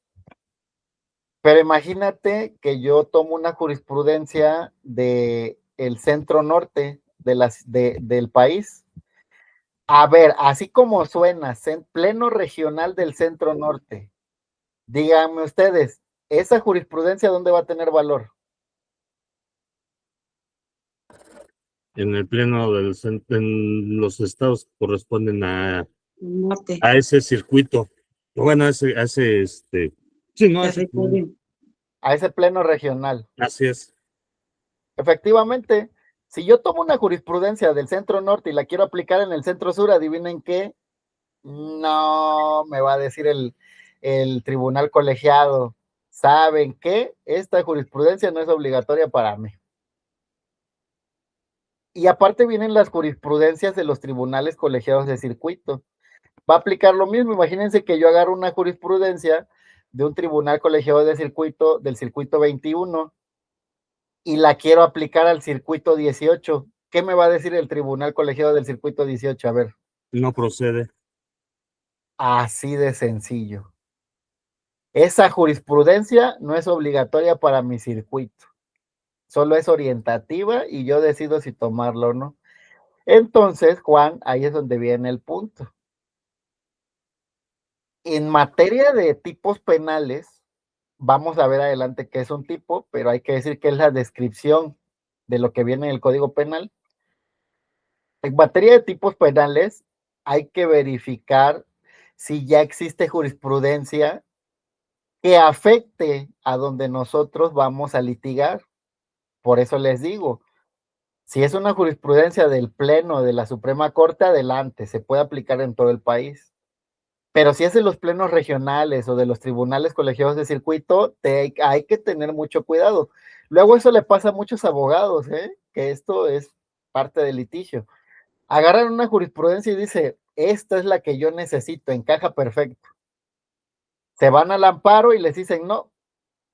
Pero imagínate que yo tomo una jurisprudencia del centro norte del país. A ver, así como suena, pleno regional del centro norte. Díganme ustedes, ¿esa jurisprudencia dónde va a tener valor? En el pleno en los estados que corresponden a Norte. ese circuito. Bueno, a ese sí, no, A ese pleno regional. así es. Efectivamente, si yo tomo una jurisprudencia del centro norte y la quiero aplicar en el centro sur, adivinen qué, no me va a decir el tribunal colegiado, ¿saben qué? Esta jurisprudencia no es obligatoria para mí. Y aparte vienen las jurisprudencias de los tribunales colegiados de circuito. Va a aplicar lo mismo. Imagínense que yo agarro una jurisprudencia de un tribunal colegiado de circuito, del circuito 21, y la quiero aplicar al circuito 18. ¿Qué me va a decir el tribunal colegiado del circuito 18? A ver. No procede. Así de sencillo. Esa jurisprudencia no es obligatoria para mi circuito. Solo es orientativa y yo decido si tomarlo o no. Entonces, Juan, ahí es donde viene el punto. En materia de tipos penales, vamos a ver adelante qué es un tipo, pero hay que decir que es la descripción de lo que viene en el Código Penal. En materia de tipos penales, hay que verificar si ya existe jurisprudencia que afecte a donde nosotros vamos a litigar. Por eso les digo, si es una jurisprudencia del Pleno de la Suprema Corte, adelante, se puede aplicar en todo el país. Pero si es de los plenos regionales o de los tribunales colegiados de circuito, hay que tener mucho cuidado. Luego eso le pasa a muchos abogados, que esto es parte del litigio. Agarran una jurisprudencia y dice, esta es la que yo necesito, encaja perfecto. Se van al amparo y les dicen, no,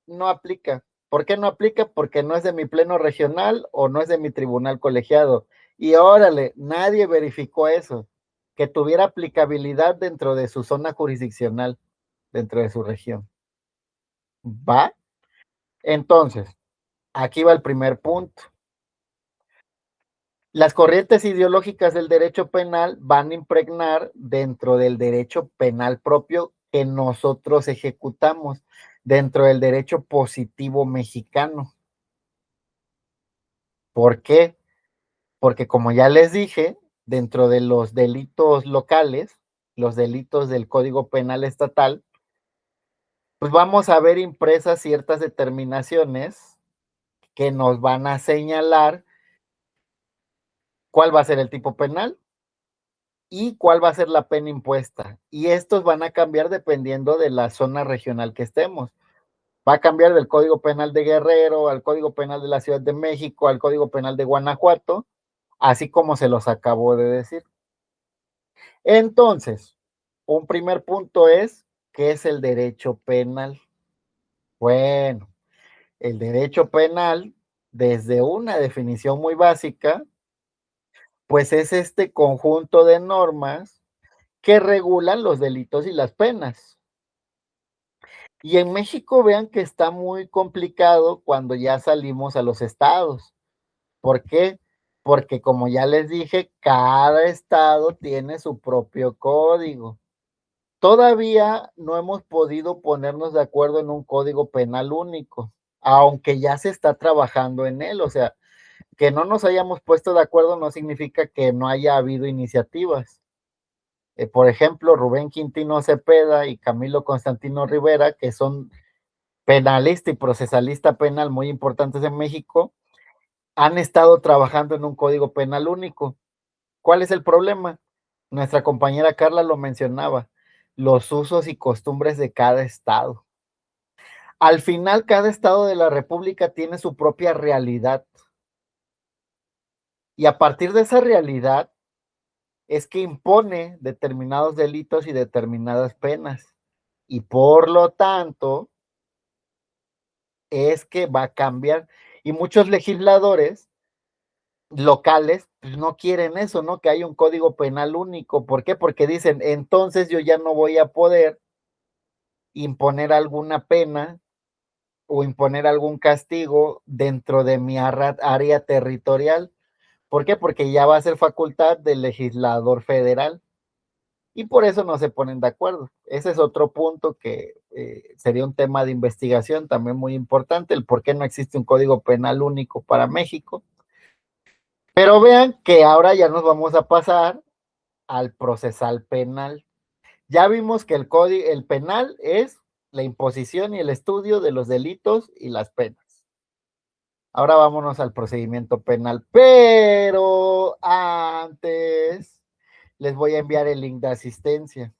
no aplica. ¿Por qué no aplica? Porque no es de mi pleno regional o no es de mi tribunal colegiado. Y órale, nadie verificó eso, que tuviera aplicabilidad dentro de su zona jurisdiccional, dentro de su región. ¿Va? Entonces, aquí va el primer punto. Las corrientes ideológicas del derecho penal van a impregnar dentro del derecho penal propio que nosotros ejecutamos, dentro del derecho positivo mexicano. ¿Por qué? Porque como ya les dije, dentro de los delitos locales, los delitos del Código Penal estatal, pues vamos a ver impresas ciertas determinaciones que nos van a señalar cuál va a ser el tipo penal y cuál va a ser la pena impuesta. Y estos van a cambiar dependiendo de la zona regional que estemos. Va a cambiar del Código Penal de Guerrero al Código Penal de la Ciudad de México, al Código Penal de Guanajuato, así como se los acabo de decir. Entonces, un primer punto es, ¿qué es el derecho penal? Bueno, el derecho penal, desde una definición muy básica, pues es este conjunto de normas que regulan los delitos y las penas. Y en México vean que está muy complicado cuando ya salimos a los estados. ¿Por qué? Porque como ya les dije, cada estado tiene su propio código. Todavía no hemos podido ponernos de acuerdo en un código penal único, aunque ya se está trabajando en él. O sea, que no nos hayamos puesto de acuerdo no significa que no haya habido iniciativas. Por ejemplo, Rubén Quintino Cepeda y Camilo Constantino Rivera, que son penalista y procesalista penal muy importantes en México, han estado trabajando en un código penal único. ¿Cuál es el problema? Nuestra compañera Carla lo mencionaba, los usos y costumbres de cada estado. Al final, cada estado de la República tiene su propia realidad. Y a partir de esa realidad es que impone determinados delitos y determinadas penas. Y por lo tanto, es que va a cambiar. Y muchos legisladores locales pues, no quieren eso, ¿no? Que haya un código penal único. ¿Por qué? Porque dicen, entonces yo ya no voy a poder imponer alguna pena o imponer algún castigo dentro de mi área territorial. ¿Por qué? Porque ya va a ser facultad del legislador federal. Y por eso no se ponen de acuerdo. Ese es otro punto que sería un tema de investigación también muy importante, el por qué no existe un código penal único para México. Pero vean que ahora ya nos vamos a pasar al procesal penal. Ya vimos que el penal es la imposición y el estudio de los delitos y las penas. Ahora vámonos al procedimiento penal, pero antes les voy a enviar el link de asistencia.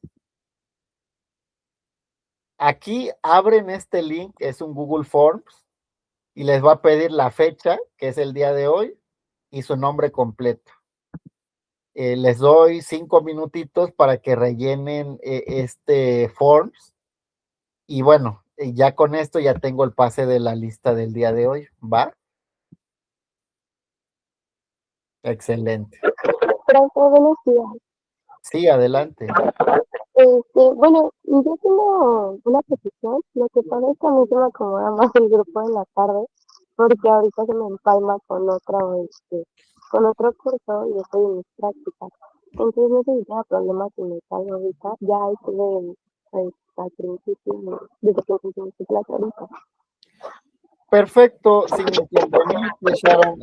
Aquí abren este link, es un Google Forms, y les va a pedir la fecha, que es el día de hoy, y su nombre completo. Les doy 5 minutitos para que rellenen este Forms, y bueno, ya con esto ya tengo el pase de la lista del día de hoy, ¿va? Excelente. Franco, buenos días. Sí, adelante. Bueno, yo tengo una petición. Lo que pasa es que a mí se me acomoda más el grupo en la tarde, porque ahorita se me empalma con con otro curso y estoy en mis prácticas. Entonces no sé si tenga problemas si me salgo ahorita. Ya estuve al principio, desde que empecé mi clase ahorita. Perfecto, sin inconveniente, Sharon.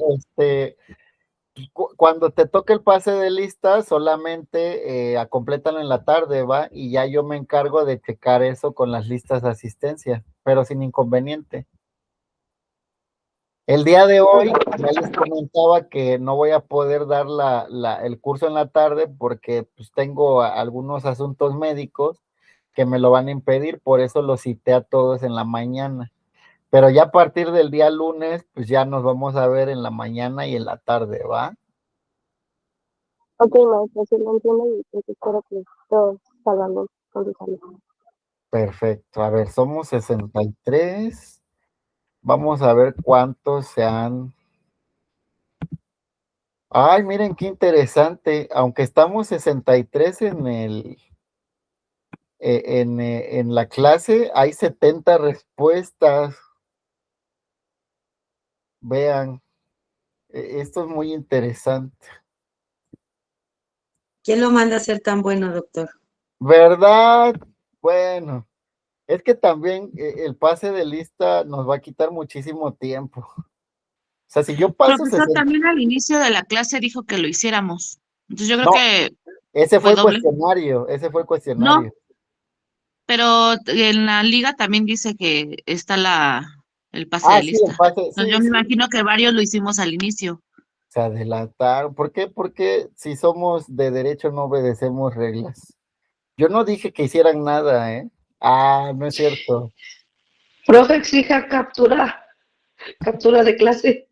Cuando te toque el pase de lista, solamente complétalo en la tarde, ¿va? Y ya yo me encargo de checar eso con las listas de asistencia, pero sin inconveniente. El día de hoy ya les comentaba que no voy a poder dar el curso en la tarde porque pues, tengo algunos asuntos médicos que me lo van a impedir, por eso los cité a todos en la mañana. Pero ya a partir del día lunes, pues ya nos vamos a ver en la mañana y en la tarde, ¿va? Ok, maestro, sí lo entiendo y pues espero que todos salgamos con su salud. Perfecto. A ver, somos 63. Vamos a ver cuántos se han. Ay, miren qué interesante. Aunque estamos 63 en la clase, hay 70 respuestas. Vean, esto es muy interesante. ¿Quién lo manda a ser tan bueno, doctor? ¿Verdad? Bueno, es que también el pase de lista nos va a quitar muchísimo tiempo. O sea, si yo paso Profesor, 60. también al inicio de la clase dijo que lo hiciéramos. Entonces yo creo No, que ese fue fue el doble. cuestionario, ese fue el No, cuestionario. pero en la liga también dice que está el pase Ah, de sí, el lista. pase, Entonces sí, yo me sí. imagino que varios lo hicimos al inicio. Se adelantaron. ¿Por qué? Porque si somos de derecho no obedecemos reglas. Yo no dije que hicieran nada, ¿eh? Ah, no es cierto. Profe, exija captura de clase.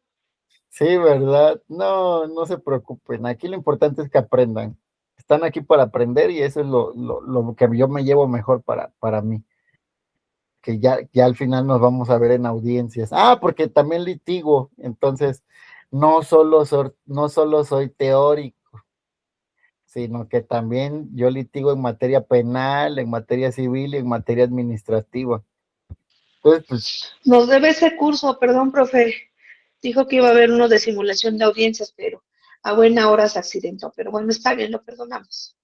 Sí, ¿verdad? No, no se preocupen. Aquí lo importante es que aprendan. Están aquí para aprender y eso es lo que yo me llevo mejor para mí. Que ya al final nos vamos a ver en audiencias. Ah, porque también litigo, entonces no solo soy teórico, sino que también yo litigo en materia penal, en materia civil y en materia administrativa. Entonces, pues, Nos debe ese curso, perdón, profe. Dijo que iba a haber uno de simulación de audiencias, pero a buena hora se accidentó. Pero bueno, está bien, lo perdonamos.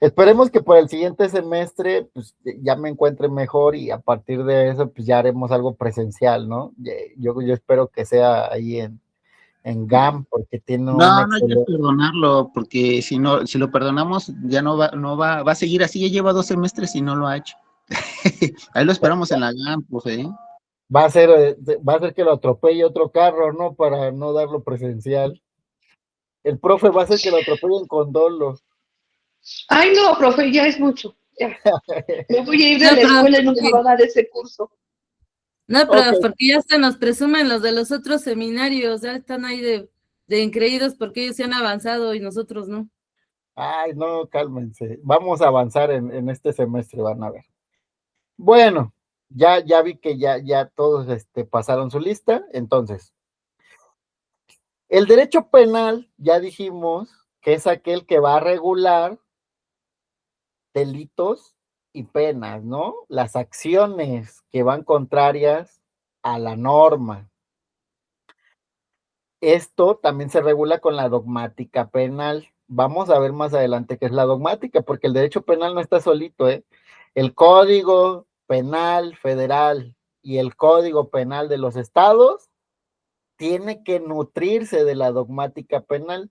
esperemos que por el siguiente semestre, pues ya me encuentre mejor y a partir de eso, pues ya haremos algo presencial, ¿no? Yo espero que sea ahí en GAM, porque tiene un No, no hay que excelente. perdonarlo, porque si no, si lo perdonamos, ya va a seguir así, ya lleva 2 semestres y no lo ha hecho. Ahí lo esperamos en la GAM, profe, ¿eh? Va a ser que lo atropelle otro carro, ¿no? Para no darlo presencial. El profe va a ser que lo atropellen con dolo. Ay, no, profe, ya es mucho. Ya. Me voy a ir de No, la pero escuela y nunca va a dar ese curso. no, Ok. pero porque ya se nos presumen los de los otros seminarios, ya están ahí de increídos porque ellos se han avanzado y nosotros no. Ay, no, cálmense. Vamos a avanzar en este semestre, van a ver. Bueno, ya vi que ya todos pasaron su lista. Entonces, el derecho penal, ya dijimos que es aquel que va a regular delitos y penas, ¿no? Las acciones que van contrarias a la norma. Esto también se regula con la dogmática penal. Vamos a ver más adelante qué es la dogmática, porque el derecho penal no está solito, ¿eh? El Código Penal Federal y el Código Penal de los estados tiene que nutrirse de la dogmática penal,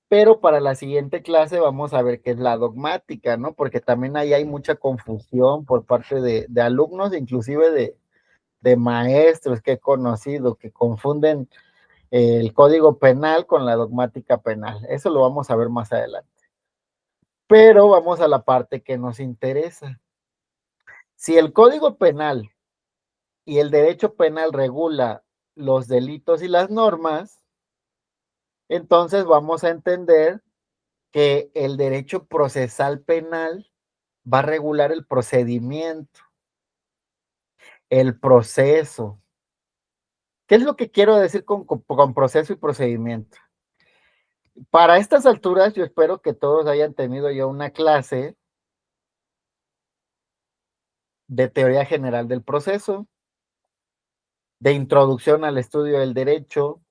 pero para la siguiente clase vamos a ver qué es la dogmática, ¿no? Porque también ahí hay mucha confusión por parte de alumnos, inclusive de maestros que he conocido, que confunden el código penal con la dogmática penal. Eso lo vamos a ver más adelante. Pero vamos a la parte que nos interesa. Si el código penal y el derecho penal regula los delitos y las normas, entonces vamos a entender que el derecho procesal penal va a regular el procedimiento, el proceso. ¿Qué es lo que quiero decir con proceso y procedimiento? Para estas alturas, yo espero que todos hayan tenido ya una clase de teoría general del proceso, de introducción al estudio del derecho,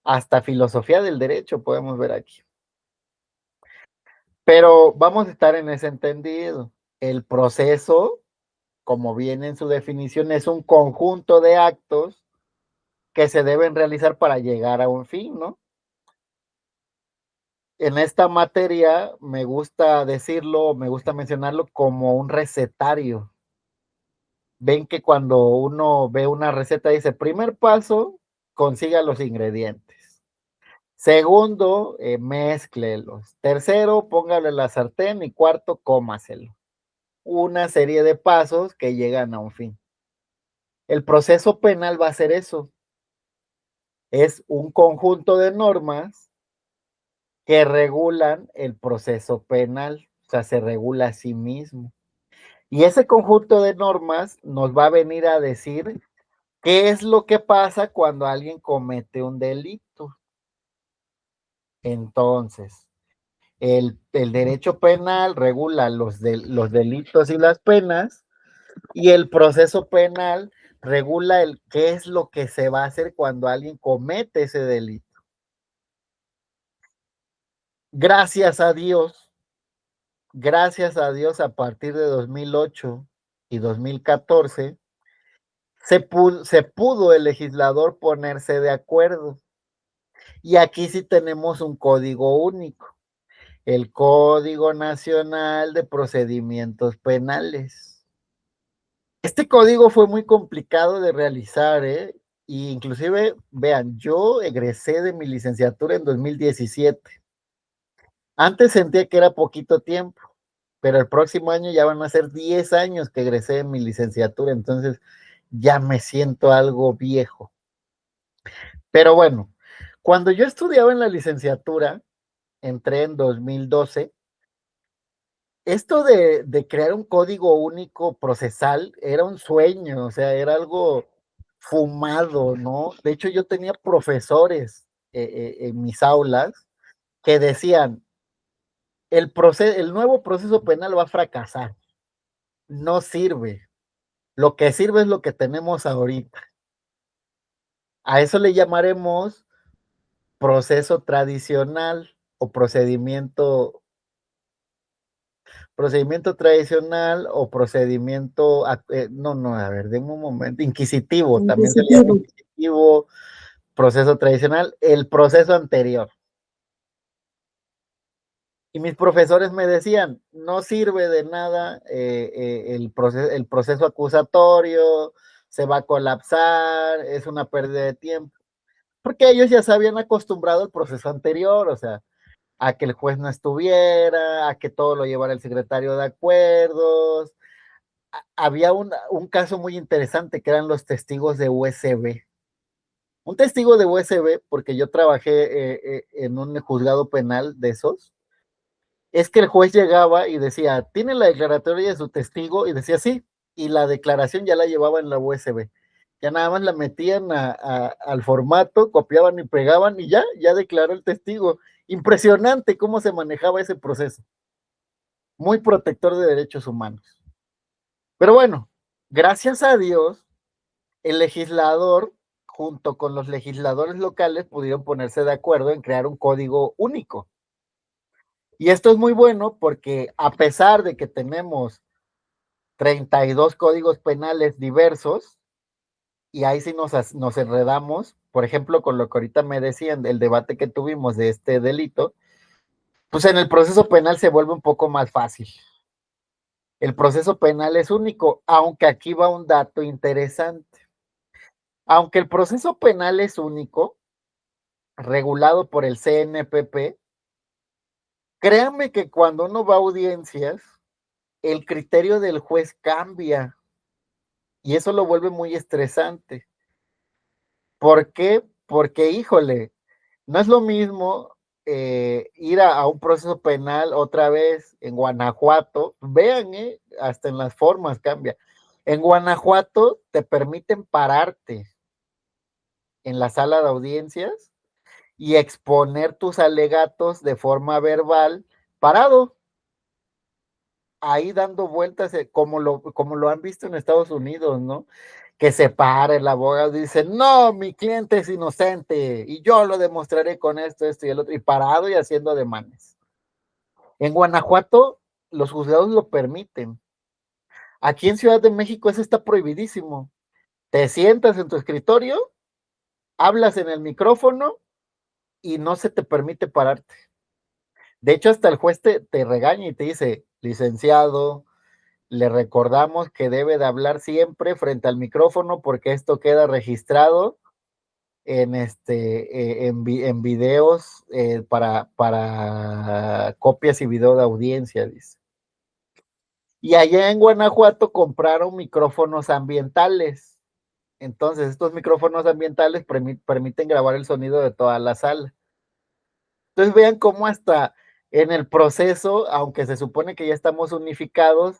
hasta filosofía del derecho, podemos ver aquí. Pero vamos a estar en ese entendido. El proceso, como viene en su definición, es un conjunto de actos que se deben realizar para llegar a un fin, ¿no? En esta materia me gusta decirlo, me gusta mencionarlo como un recetario. Ven que cuando uno ve una receta dice, primer paso, consiga los ingredientes. Segundo, mézclelos. Tercero, póngale en la sartén y cuarto, cómaselo. Una serie de pasos que llegan a un fin. El proceso penal va a ser eso. Es un conjunto de normas que regulan el proceso penal, o sea, se regula a sí mismo. Y ese conjunto de normas nos va a venir a decir qué es lo que pasa cuando alguien comete un delito. Entonces, el derecho penal regula los delitos y las penas, y el proceso penal regula qué es lo que se va a hacer cuando alguien comete ese delito. Gracias a Dios, a partir de 2008 y 2014, se pudo el legislador ponerse de acuerdo. Y aquí sí tenemos un código único, el Código Nacional de Procedimientos Penales. Este código fue muy complicado de realizar, ¿eh? Y inclusive, vean, yo egresé de mi licenciatura en 2017. Antes sentía que era poquito tiempo, pero el próximo año ya van a ser 10 años que egresé de mi licenciatura, entonces ya me siento algo viejo. Pero bueno, cuando yo estudiaba en la licenciatura, entré en 2012, esto de crear un código único procesal era un sueño, o sea, era algo fumado, ¿no? De hecho, yo tenía profesores en mis aulas que decían, el nuevo proceso penal va a fracasar, no sirve, lo que sirve es lo que tenemos ahorita. A eso le llamaremos proceso tradicional o procedimiento tradicional o procedimiento, no, a ver, denme un momento, inquisitivo, también se le llama inquisitivo, proceso tradicional, el proceso anterior. Y mis profesores me decían, no sirve de nada el proceso acusatorio, se va a colapsar, es una pérdida de tiempo, porque ellos ya se habían acostumbrado al proceso anterior, o sea, a que el juez no estuviera, a que todo lo llevara el secretario de acuerdos. Había un caso muy interesante que eran los testigos de USB. Un testigo de USB, porque yo trabajé en un juzgado penal de esos, es que el juez llegaba y decía, ¿tiene la declaratoria de su testigo? Y decía, sí, y la declaración ya la llevaba en la USB. Ya nada más la metían al formato, copiaban y pegaban y ya declaró el testigo. Impresionante cómo se manejaba ese proceso. Muy protector de derechos humanos. Pero bueno, gracias a Dios, el legislador, junto con los legisladores locales, pudieron ponerse de acuerdo en crear un código único. Y esto es muy bueno porque a pesar de que tenemos 32 códigos penales diversos, y ahí sí nos enredamos, por ejemplo, con lo que ahorita me decían del debate que tuvimos de este delito, pues en el proceso penal se vuelve un poco más fácil. El proceso penal es único, aunque aquí va un dato interesante. Aunque el proceso penal es único, regulado por el CNPP, créanme que cuando uno va a audiencias, el criterio del juez cambia y eso lo vuelve muy estresante. ¿Por qué? Porque, híjole, no es lo mismo ir a un proceso penal otra vez en Guanajuato. Vean, hasta en las formas cambia. En Guanajuato te permiten pararte en la sala de audiencias y exponer tus alegatos de forma verbal parado, ahí dando vueltas, como lo han visto en Estados Unidos, ¿no? Que se para el abogado y dice, no, mi cliente es inocente y yo lo demostraré con esto y el otro, y parado y haciendo ademanes. En Guanajuato, los juzgados lo permiten. Aquí en Ciudad de México eso está prohibidísimo. Te sientas en tu escritorio, hablas en el micrófono y no se te permite pararte. De hecho, hasta el juez te regaña y te dice, licenciado, le recordamos que debe de hablar siempre frente al micrófono porque esto queda registrado en videos para copias y video de audiencia, dice. Y allá en Guanajuato compraron micrófonos ambientales. Entonces, estos micrófonos ambientales permiten grabar el sonido de toda la sala. Entonces, vean cómo hasta en el proceso, aunque se supone que ya estamos unificados,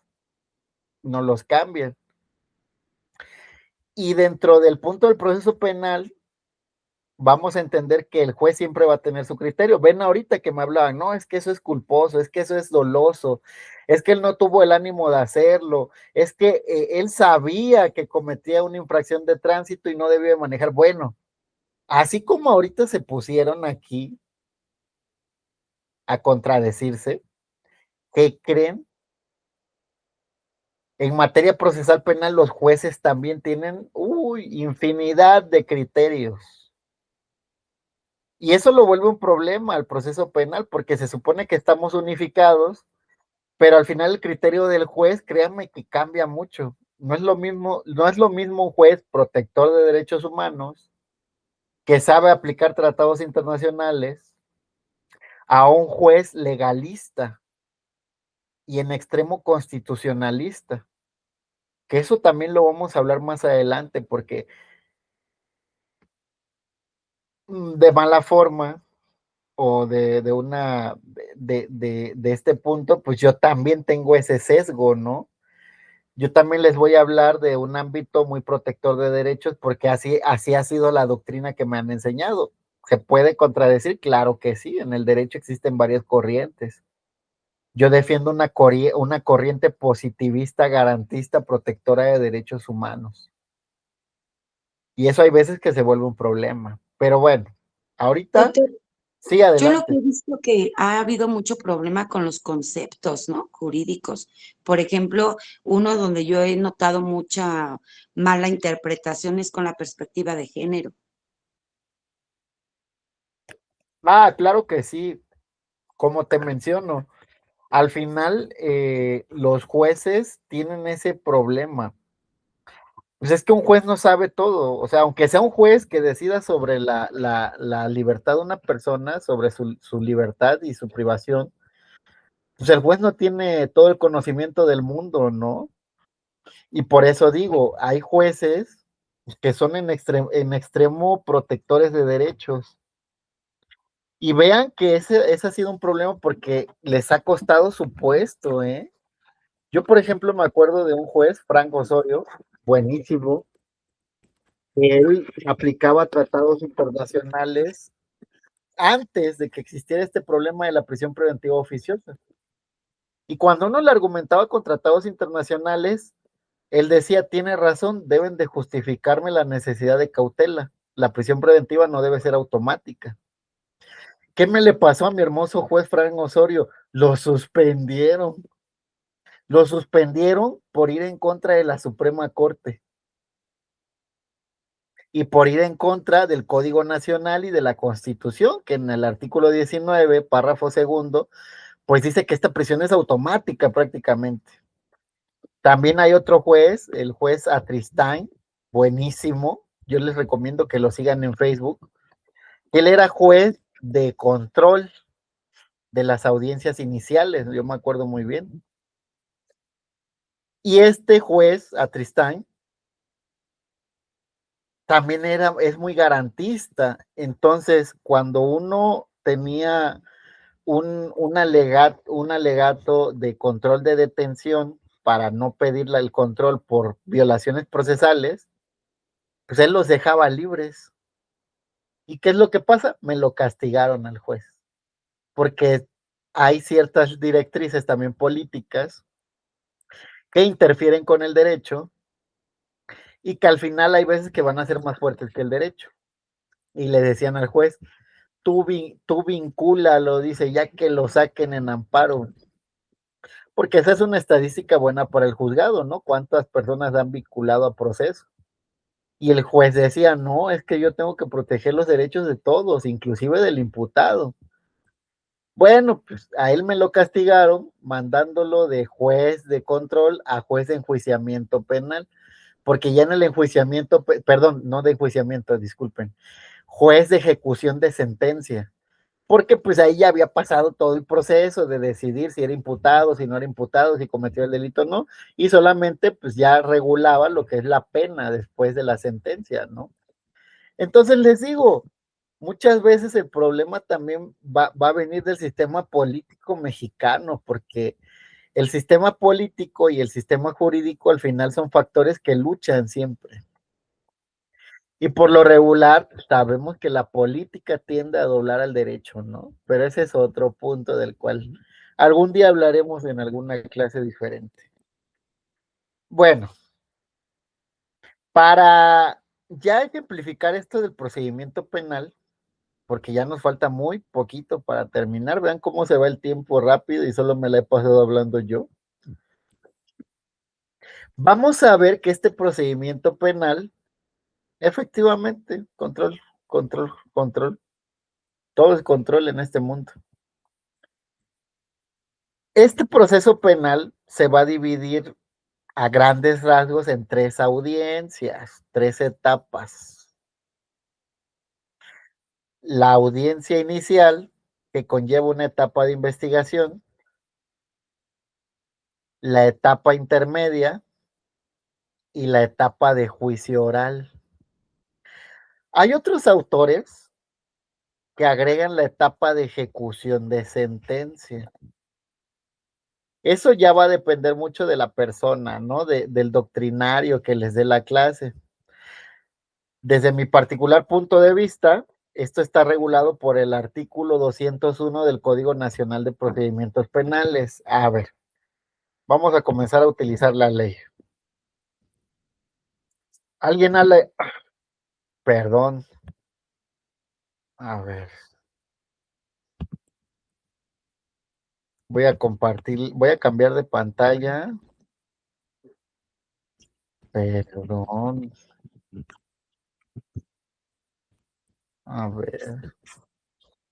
nos los cambian. Y dentro del punto del proceso penal, vamos a entender que el juez siempre va a tener su criterio. Ven ahorita que me hablaban, no, es que eso es culposo, es que eso es doloso, es que él no tuvo el ánimo de hacerlo, es que él sabía que cometía una infracción de tránsito y no debía manejar. Bueno, así como ahorita se pusieron aquí a contradecirse, ¿qué creen? En materia procesal penal, los jueces también tienen infinidad de criterios. Y eso lo vuelve un problema al proceso penal, porque se supone que estamos unificados, pero al final el criterio del juez, créanme que cambia mucho. No es lo mismo un juez protector de derechos humanos que sabe aplicar tratados internacionales a un juez legalista y en extremo constitucionalista. Que eso también lo vamos a hablar más adelante, porque de mala forma o de este punto, pues yo también tengo ese sesgo, ¿no? Yo también les voy a hablar de un ámbito muy protector de derechos, porque así ha sido la doctrina que me han enseñado. ¿Se puede contradecir? Claro que sí, en el derecho existen varias corrientes. Yo defiendo una corriente positivista, garantista, protectora de derechos humanos. Y eso hay veces que se vuelve un problema. Pero bueno, ahorita... Doctor, Sí, yo lo adelante. que he visto que ha habido mucho problema con los conceptos, ¿no? Jurídicos. Por ejemplo, uno donde yo he notado mucha mala interpretación es con la perspectiva de género. Claro que sí. Como te menciono, al final los jueces tienen ese problema. Pues es que un juez no sabe todo. O sea, aunque sea un juez que decida sobre la libertad de una persona, sobre su libertad y su privación, pues el juez no tiene todo el conocimiento del mundo, ¿no? Y por eso digo, hay jueces que son en extremo protectores de derechos. Y vean que ese ha sido un problema porque les ha costado su puesto, ¿eh? Yo, por ejemplo, me acuerdo de un juez, Frank Osorio, buenísimo, que él aplicaba tratados internacionales antes de que existiera este problema de la prisión preventiva oficiosa. Y cuando uno le argumentaba con tratados internacionales, él decía, tiene razón, deben de justificarme la necesidad de cautela. La prisión preventiva no debe ser automática. ¿Qué me le pasó a mi hermoso juez Frank Osorio? Lo suspendieron. Lo suspendieron por ir en contra de la Suprema Corte y por ir en contra del Código Nacional y de la Constitución, que en el artículo 19, párrafo segundo, pues dice que esta prisión es automática prácticamente. También hay otro juez, el juez Atristain, buenísimo. Yo les recomiendo que lo sigan en Facebook. Él era juez de control de las audiencias iniciales, yo me acuerdo muy bien. Y este juez, Atristain, también es muy garantista. Entonces, cuando uno tenía un alegato de control de detención para no pedirle el control por violaciones procesales, pues él los dejaba libres. ¿Y qué es lo que pasa? Me lo castigaron al juez, porque hay ciertas directrices también políticas que interfieren con el derecho y que al final hay veces que van a ser más fuertes que el derecho. Y le decían al juez, tú vincúlalo, dice, ya que lo saquen en amparo. Porque esa es una estadística buena para el juzgado, ¿no? ¿Cuántas personas han vinculado a proceso? Y el juez decía, no, es que yo tengo que proteger los derechos de todos, inclusive del imputado. Bueno, pues a él me lo castigaron mandándolo de juez de control a juez de enjuiciamiento penal, porque ya en el enjuiciamiento, perdón, no de enjuiciamiento, disculpen, juez de ejecución de sentencia, porque pues ahí ya había pasado todo el proceso de decidir si era imputado, si no era imputado, si cometió el delito o no, y solamente pues ya regulaba lo que es la pena después de la sentencia, ¿no? Entonces les digo, muchas veces el problema también va a venir del sistema político mexicano, porque el sistema político y el sistema jurídico al final son factores que luchan siempre. Y por lo regular, sabemos que la política tiende a doblar al derecho, ¿no? Pero ese es otro punto del cual algún día hablaremos en alguna clase diferente. Bueno, para ya ejemplificar esto del procedimiento penal, porque ya nos falta muy poquito para terminar, vean cómo se va el tiempo rápido y solo me la he pasado hablando yo. Vamos a ver que este procedimiento penal, efectivamente, control, todo es control en este mundo. Este proceso penal se va a dividir a grandes rasgos en 3 audiencias, 3 etapas. La audiencia inicial, que conlleva una etapa de investigación, la etapa intermedia y la etapa de juicio oral. Hay otros autores que agregan la etapa de ejecución de sentencia. Eso ya va a depender mucho de la persona, ¿no? Del doctrinario que les dé la clase. Desde mi particular punto de vista, esto está regulado por el artículo 201 del Código Nacional de Procedimientos Penales. A ver, vamos a comenzar a utilizar la ley. ¿Alguien ha leído? Perdón. A ver. Voy a compartir, voy a cambiar de pantalla. Perdón. A ver.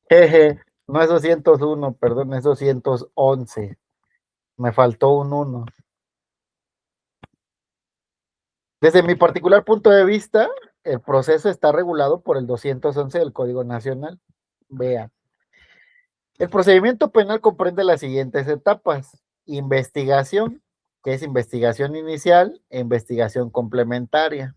Jeje, no es 201, perdón, es 211. Me faltó un 1. Desde mi particular punto de vista, el proceso está regulado por el 211 del Código Nacional. Vean. El procedimiento penal comprende las siguientes etapas. Investigación, que es investigación inicial e investigación complementaria.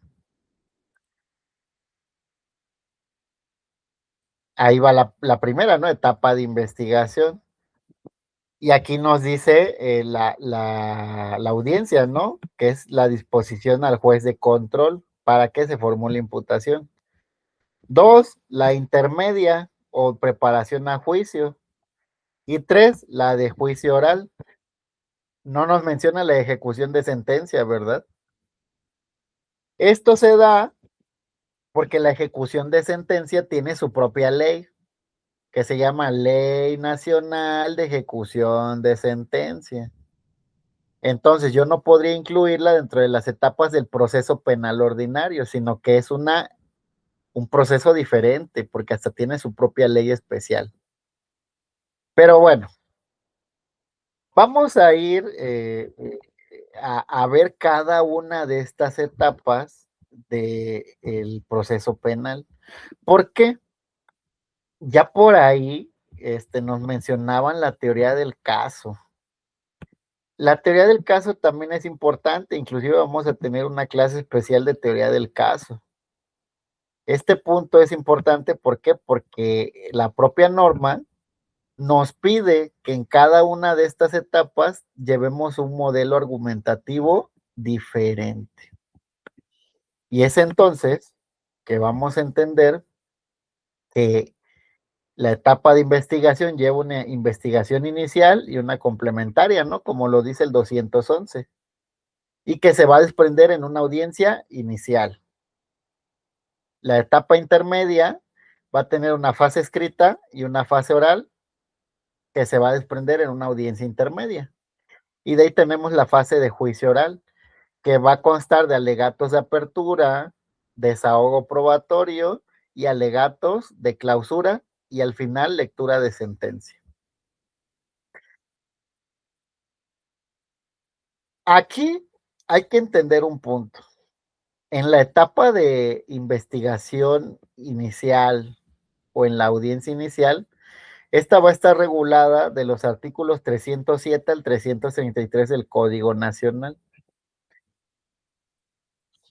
Ahí va la primera, ¿no? Etapa de investigación. Y aquí nos dice la audiencia, ¿no? Que es la disposición al juez de control para que se formule imputación. 2, la intermedia o preparación a juicio. Y 3, la de juicio oral. No nos menciona la ejecución de sentencia, ¿verdad? Esto se da porque la ejecución de sentencia tiene su propia ley, que se llama Ley Nacional de Ejecución de Sentencia. Entonces, yo no podría incluirla dentro de las etapas del proceso penal ordinario, sino que es un proceso diferente, porque hasta tiene su propia ley especial. Pero bueno, vamos a ir a ver cada una de estas etapas del proceso penal. ¿Por qué? Ya por ahí nos mencionaban la teoría del caso. La teoría del caso también es importante, inclusive vamos a tener una clase especial de teoría del caso. Este punto es importante, ¿por qué? Porque la propia norma nos pide que en cada una de estas etapas llevemos un modelo argumentativo diferente. Y es entonces que vamos a entender que la etapa de investigación lleva una investigación inicial y una complementaria, ¿no? Como lo dice el 211. Y que se va a desprender en una audiencia inicial. La etapa intermedia va a tener una fase escrita y una fase oral que se va a desprender en una audiencia intermedia. Y de ahí tenemos la fase de juicio oral, que va a constar de alegatos de apertura, desahogo probatorio y alegatos de clausura y al final lectura de sentencia. Aquí hay que entender un punto. En la etapa de investigación inicial o en la audiencia inicial, Esta va a estar regulada de los artículos 307 al 333 del Código Nacional.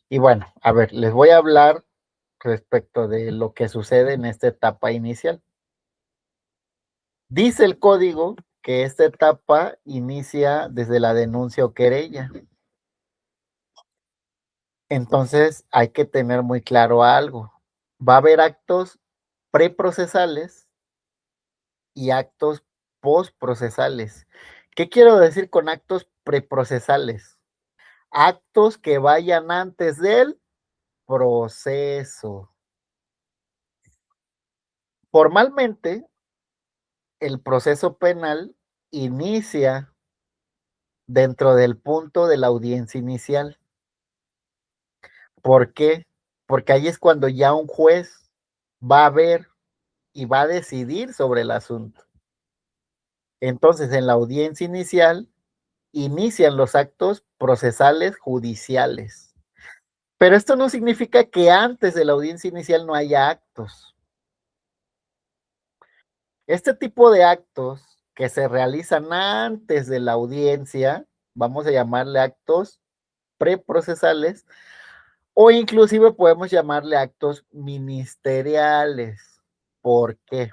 Y bueno, a ver, les voy a hablar respecto de lo que sucede en esta etapa inicial. Dice el código que esta etapa inicia desde la denuncia o querella. Entonces hay que tener muy claro algo. Va a haber actos preprocesales y actos postprocesales. ¿Qué quiero decir con actos preprocesales? Actos que vayan antes del proceso. Formalmente, el proceso penal inicia dentro del punto de la audiencia inicial. ¿Por qué? Porque ahí es cuando ya un juez va a ver y va a decidir sobre el asunto. Entonces, en la audiencia inicial, inician los actos procesales judiciales. Pero esto no significa que antes de la audiencia inicial no haya actos. Este tipo de actos que se realizan antes de la audiencia, vamos a llamarle actos preprocesales, o inclusive podemos llamarle actos ministeriales. ¿Por qué?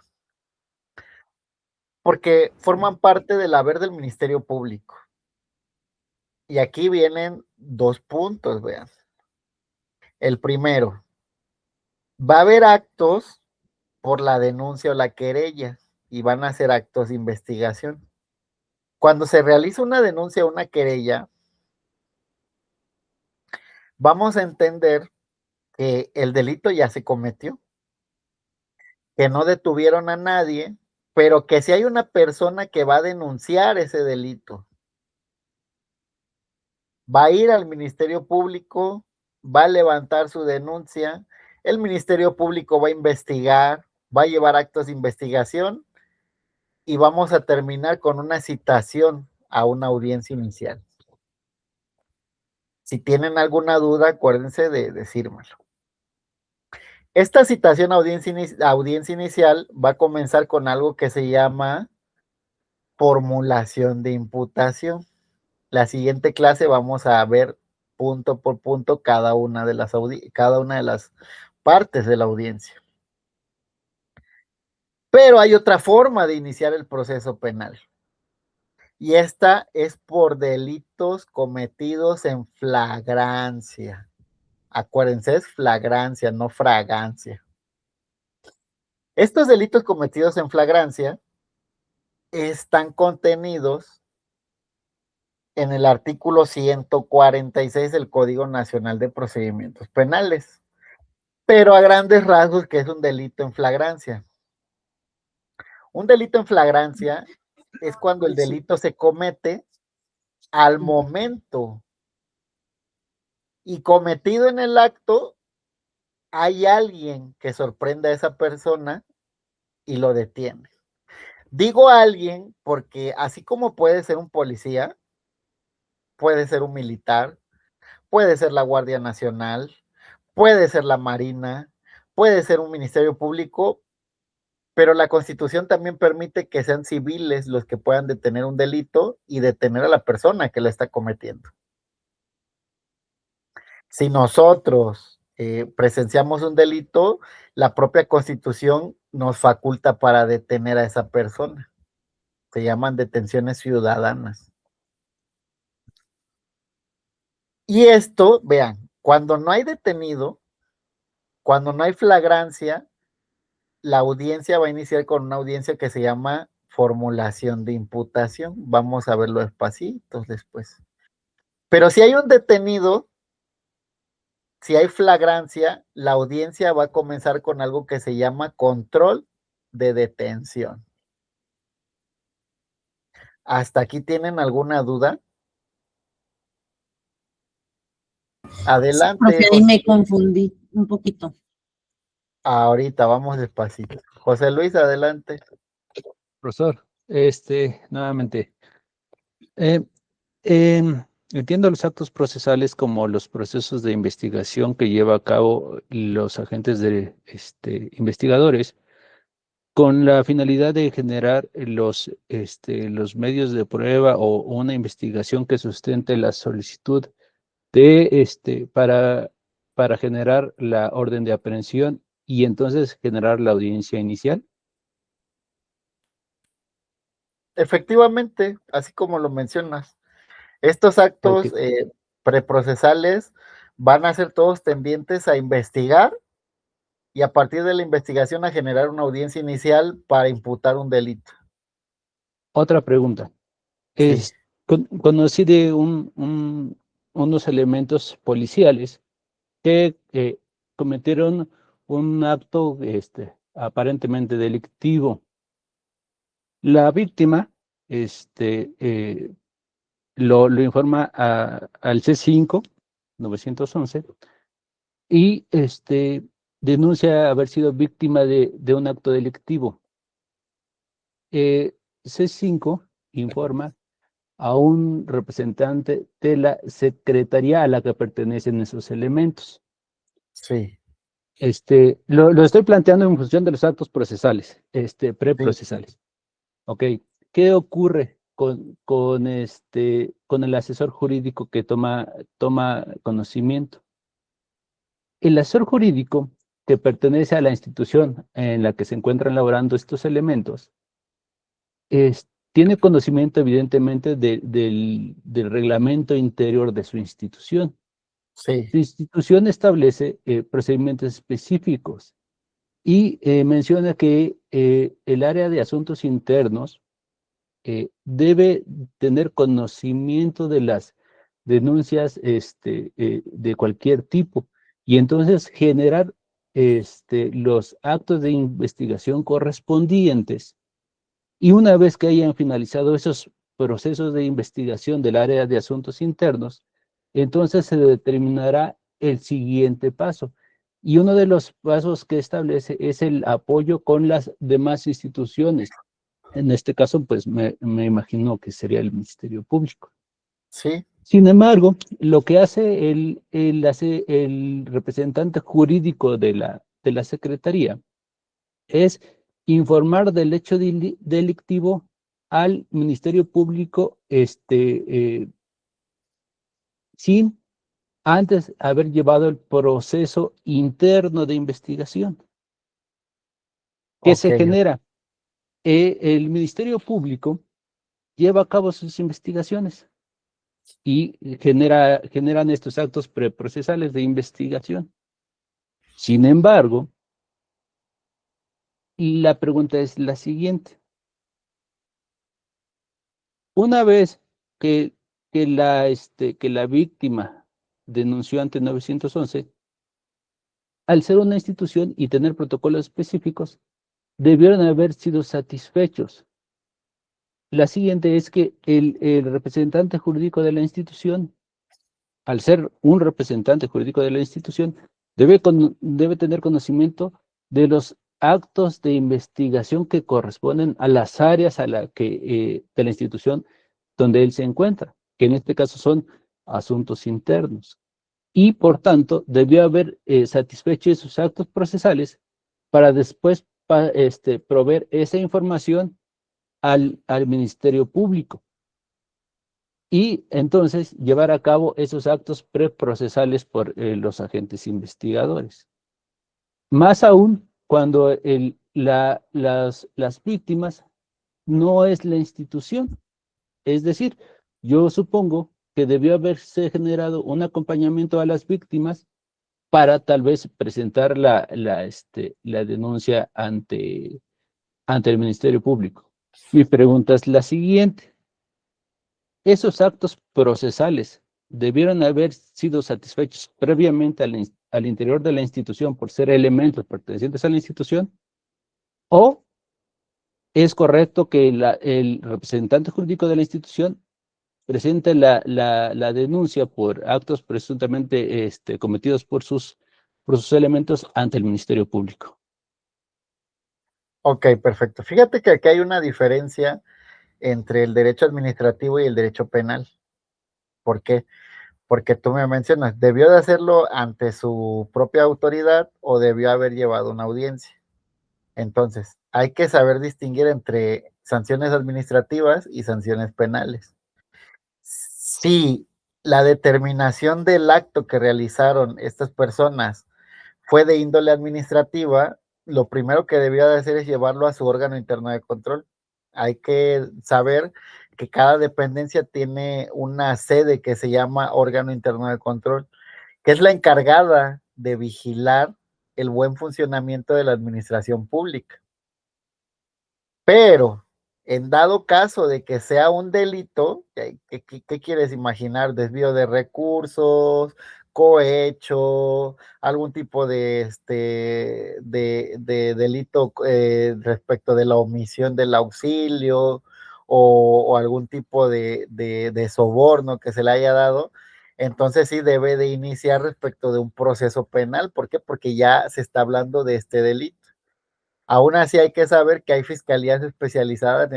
Porque forman parte del haber del Ministerio Público. Y aquí vienen dos puntos, vean. El primero, va a haber actos por la denuncia o la querella y van a ser actos de investigación. Cuando se realiza una denuncia o una querella, vamos a entender que el delito ya se cometió, que no detuvieron a nadie, pero que si hay una persona que va a denunciar ese delito, va a ir al Ministerio Público, va a levantar su denuncia, el Ministerio Público va a investigar, va a llevar actos de investigación y vamos a terminar con una citación a una audiencia inicial. Si tienen alguna duda, acuérdense de decírmelo. Esta citación a audiencia inicial va a comenzar con algo que se llama formulación de imputación. La siguiente clase vamos a ver punto por punto cada una de las partes de la audiencia. Pero hay otra forma de iniciar el proceso penal. Y esta es por delitos cometidos en flagrancia. Acuérdense, es flagrancia, no fragancia. Estos delitos cometidos en flagrancia están contenidos en el artículo 146 del Código Nacional de Procedimientos Penales, pero a grandes rasgos, ¿qué es un delito en flagrancia? Un delito en flagrancia es cuando el delito se comete al momento y cometido en el acto, hay alguien que sorprende a esa persona y lo detiene. Digo alguien porque así como puede ser un policía, puede ser un militar, puede ser la Guardia Nacional, puede ser la Marina, puede ser un Ministerio Público, pero la Constitución también permite que sean civiles los que puedan detener un delito y detener a la persona que lo está cometiendo. Si nosotros presenciamos un delito, la propia Constitución nos faculta para detener a esa persona. Se llaman detenciones ciudadanas. Y esto, vean, cuando no hay detenido, cuando no hay flagrancia, la audiencia va a iniciar con una audiencia que se llama formulación de imputación. Vamos a verlo despacito después. Pero si hay un detenido, si hay flagrancia, la audiencia va a comenzar con algo que se llama control de detención. ¿Hasta aquí tienen alguna duda? Adelante. Profe, ahí me confundí un poquito. Ahorita vamos despacito. José Luis, adelante. Profesor, nuevamente, entiendo los actos procesales como los procesos de investigación que lleva a cabo los agentes investigadores con la finalidad de generar los medios de prueba o una investigación que sustente la solicitud para generar la orden de aprehensión y entonces generar la audiencia inicial. Efectivamente, así como lo mencionas, estos actos preprocesales van a ser todos tendientes a investigar y a partir de la investigación a generar una audiencia inicial para imputar un delito. Otra pregunta. Conocí de unos elementos policiales que cometieron un acto aparentemente delictivo. La víctima lo informa al C5 911 y denuncia haber sido víctima de un acto delictivo. C5 informa a un representante de la secretaría a la que pertenecen esos elementos. Sí. Lo estoy planteando en función de los actos procesales, preprocesales. Ok, ¿qué ocurre con el asesor jurídico que toma conocimiento? El asesor jurídico que pertenece a la institución en la que se encuentran laborando estos elementos tiene conocimiento evidentemente del reglamento interior de su institución. Sí. Su institución establece procedimientos específicos y menciona que el área de asuntos internos debe tener conocimiento de las denuncias de cualquier tipo y entonces generar los actos de investigación correspondientes. Y una vez que hayan finalizado esos procesos de investigación del área de asuntos internos, entonces se determinará el siguiente paso. Y uno de los pasos que establece es el apoyo con las demás instituciones. En este caso, pues me imagino que sería el Ministerio Público. Sí. Sin embargo, lo que hace el representante jurídico de la Secretaría es informar del hecho delictivo al Ministerio Público sin antes haber llevado el proceso interno de investigación. ¿Qué se genera? El Ministerio Público lleva a cabo sus investigaciones y generan estos actos preprocesales de investigación. Sin embargo, la pregunta es la siguiente. Una vez que la víctima denunció ante 911, al ser una institución y tener protocolos específicos, debieron haber sido satisfechos. La siguiente es que el representante jurídico de la institución, al ser un representante jurídico de la institución, debe tener conocimiento de los actos de investigación que corresponden a las áreas de la institución donde él se encuentra, que en este caso son asuntos internos. Y por tanto, debió haber satisfecho esos actos procesales para después proveer esa información al Ministerio Público y entonces llevar a cabo esos actos preprocesales por los agentes investigadores. Más aún cuando las víctimas no es la institución. Es decir, yo supongo que debió haberse generado un acompañamiento a las víctimas para tal vez presentar la denuncia ante el Ministerio Público. Mi pregunta es la siguiente. ¿Esos actos procesales debieron haber sido satisfechos previamente al interior de la institución por ser elementos pertenecientes a la institución? ¿O es correcto que el representante jurídico de la institución presente la denuncia por actos presuntamente cometidos por sus elementos ante el Ministerio Público? Ok, perfecto. Fíjate que aquí hay una diferencia entre el derecho administrativo y el derecho penal. ¿Por qué? Porque tú me mencionas, ¿debió de hacerlo ante su propia autoridad o debió haber llevado una audiencia? Entonces, hay que saber distinguir entre sanciones administrativas y sanciones penales. Si la determinación del acto que realizaron estas personas fue de índole administrativa, lo primero que debía de hacer es llevarlo a su órgano interno de control. Hay que saber que cada dependencia tiene una sede que se llama órgano interno de control, que es la encargada de vigilar el buen funcionamiento de la administración pública. Pero, en dado caso de que sea un delito, ¿qué quieres imaginar? Desvío de recursos, cohecho, algún tipo de delito respecto de la omisión del auxilio o algún tipo de soborno que se le haya dado, entonces sí debe de iniciar respecto de un proceso penal. ¿Por qué? Porque ya se está hablando de este delito. Aún así hay que saber que hay fiscalías especializadas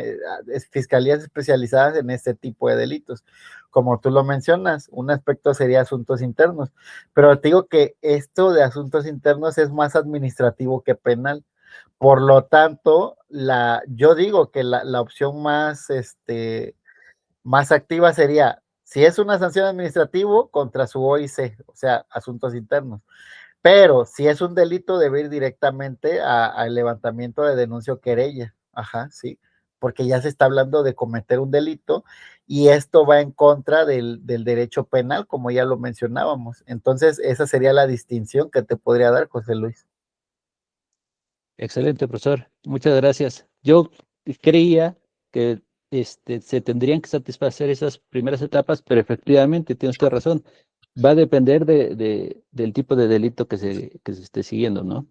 en este tipo de delitos. Como tú lo mencionas, un aspecto sería asuntos internos, pero te digo que esto de asuntos internos es más administrativo que penal. Por lo tanto, yo digo que la opción más activa sería, si es una sanción administrativa, contra su OIC, o sea, asuntos internos. Pero si es un delito, debe ir directamente al levantamiento de denuncia o querella. Ajá, sí, porque ya se está hablando de cometer un delito y esto va en contra del derecho penal, como ya lo mencionábamos. Entonces, esa sería la distinción que te podría dar, José Luis. Excelente, profesor. Muchas gracias. Yo creía que se tendrían que satisfacer esas primeras etapas, pero efectivamente tiene usted razón. Va a depender del tipo de delito que se esté siguiendo, ¿no?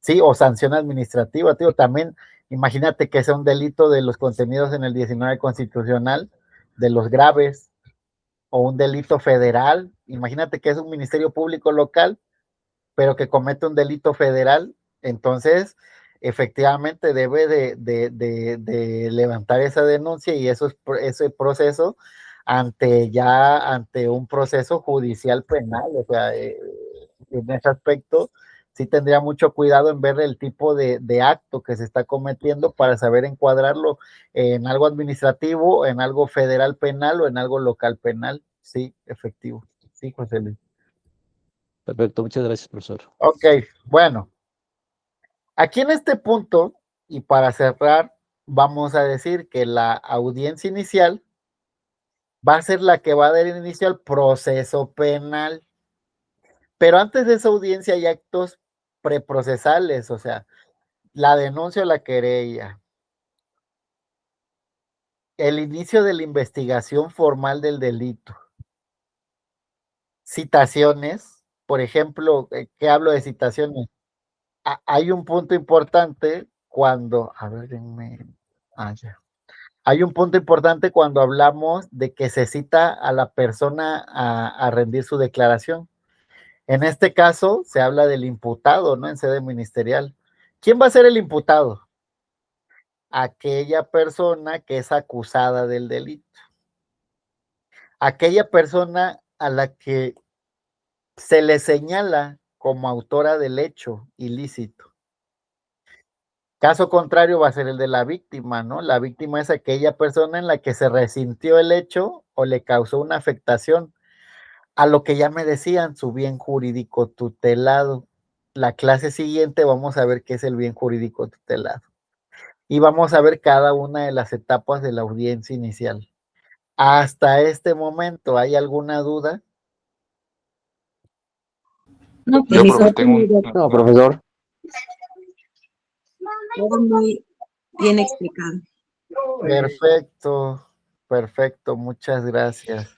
Sí, o sanción administrativa, tío. También imagínate que sea un delito de los contenidos en el 19 constitucional, de los graves, o un delito federal. Imagínate que es un ministerio público local, pero que comete un delito federal. Entonces, efectivamente debe de levantar esa denuncia y ese proceso ante un proceso judicial penal. O sea, en ese aspecto sí tendría mucho cuidado en ver el tipo de acto que se está cometiendo para saber encuadrarlo en algo administrativo, en algo federal penal o en algo local penal. Sí, efectivo. Sí, José Luis. Perfecto, muchas gracias, profesor. Ok, bueno. Aquí en este punto, y para cerrar, vamos a decir que la audiencia inicial va a ser la que va a dar inicio al proceso penal. Pero antes de esa audiencia hay actos preprocesales, o sea, la denuncia o la querella, el inicio de la investigación formal del delito, citaciones, por ejemplo, ¿qué hablo de citaciones? Hay un punto importante cuando, a ver, ya. Hay un punto importante cuando hablamos de que se cita a la persona a rendir su declaración. En este caso, se habla del imputado, ¿no? En sede ministerial. ¿Quién va a ser el imputado? Aquella persona que es acusada del delito. Aquella persona a la que se le señala como autora del hecho ilícito. Caso contrario va a ser el de la víctima, ¿no? La víctima es aquella persona en la que se resintió el hecho o le causó una afectación a lo que ya me decían, su bien jurídico tutelado. La clase siguiente vamos a ver qué es el bien jurídico tutelado. Y vamos a ver cada una de las etapas de la audiencia inicial. Hasta este momento, ¿hay alguna duda? No, Yo, profe, No, profesor. Todo muy bien explicado. Perfecto, perfecto, muchas gracias.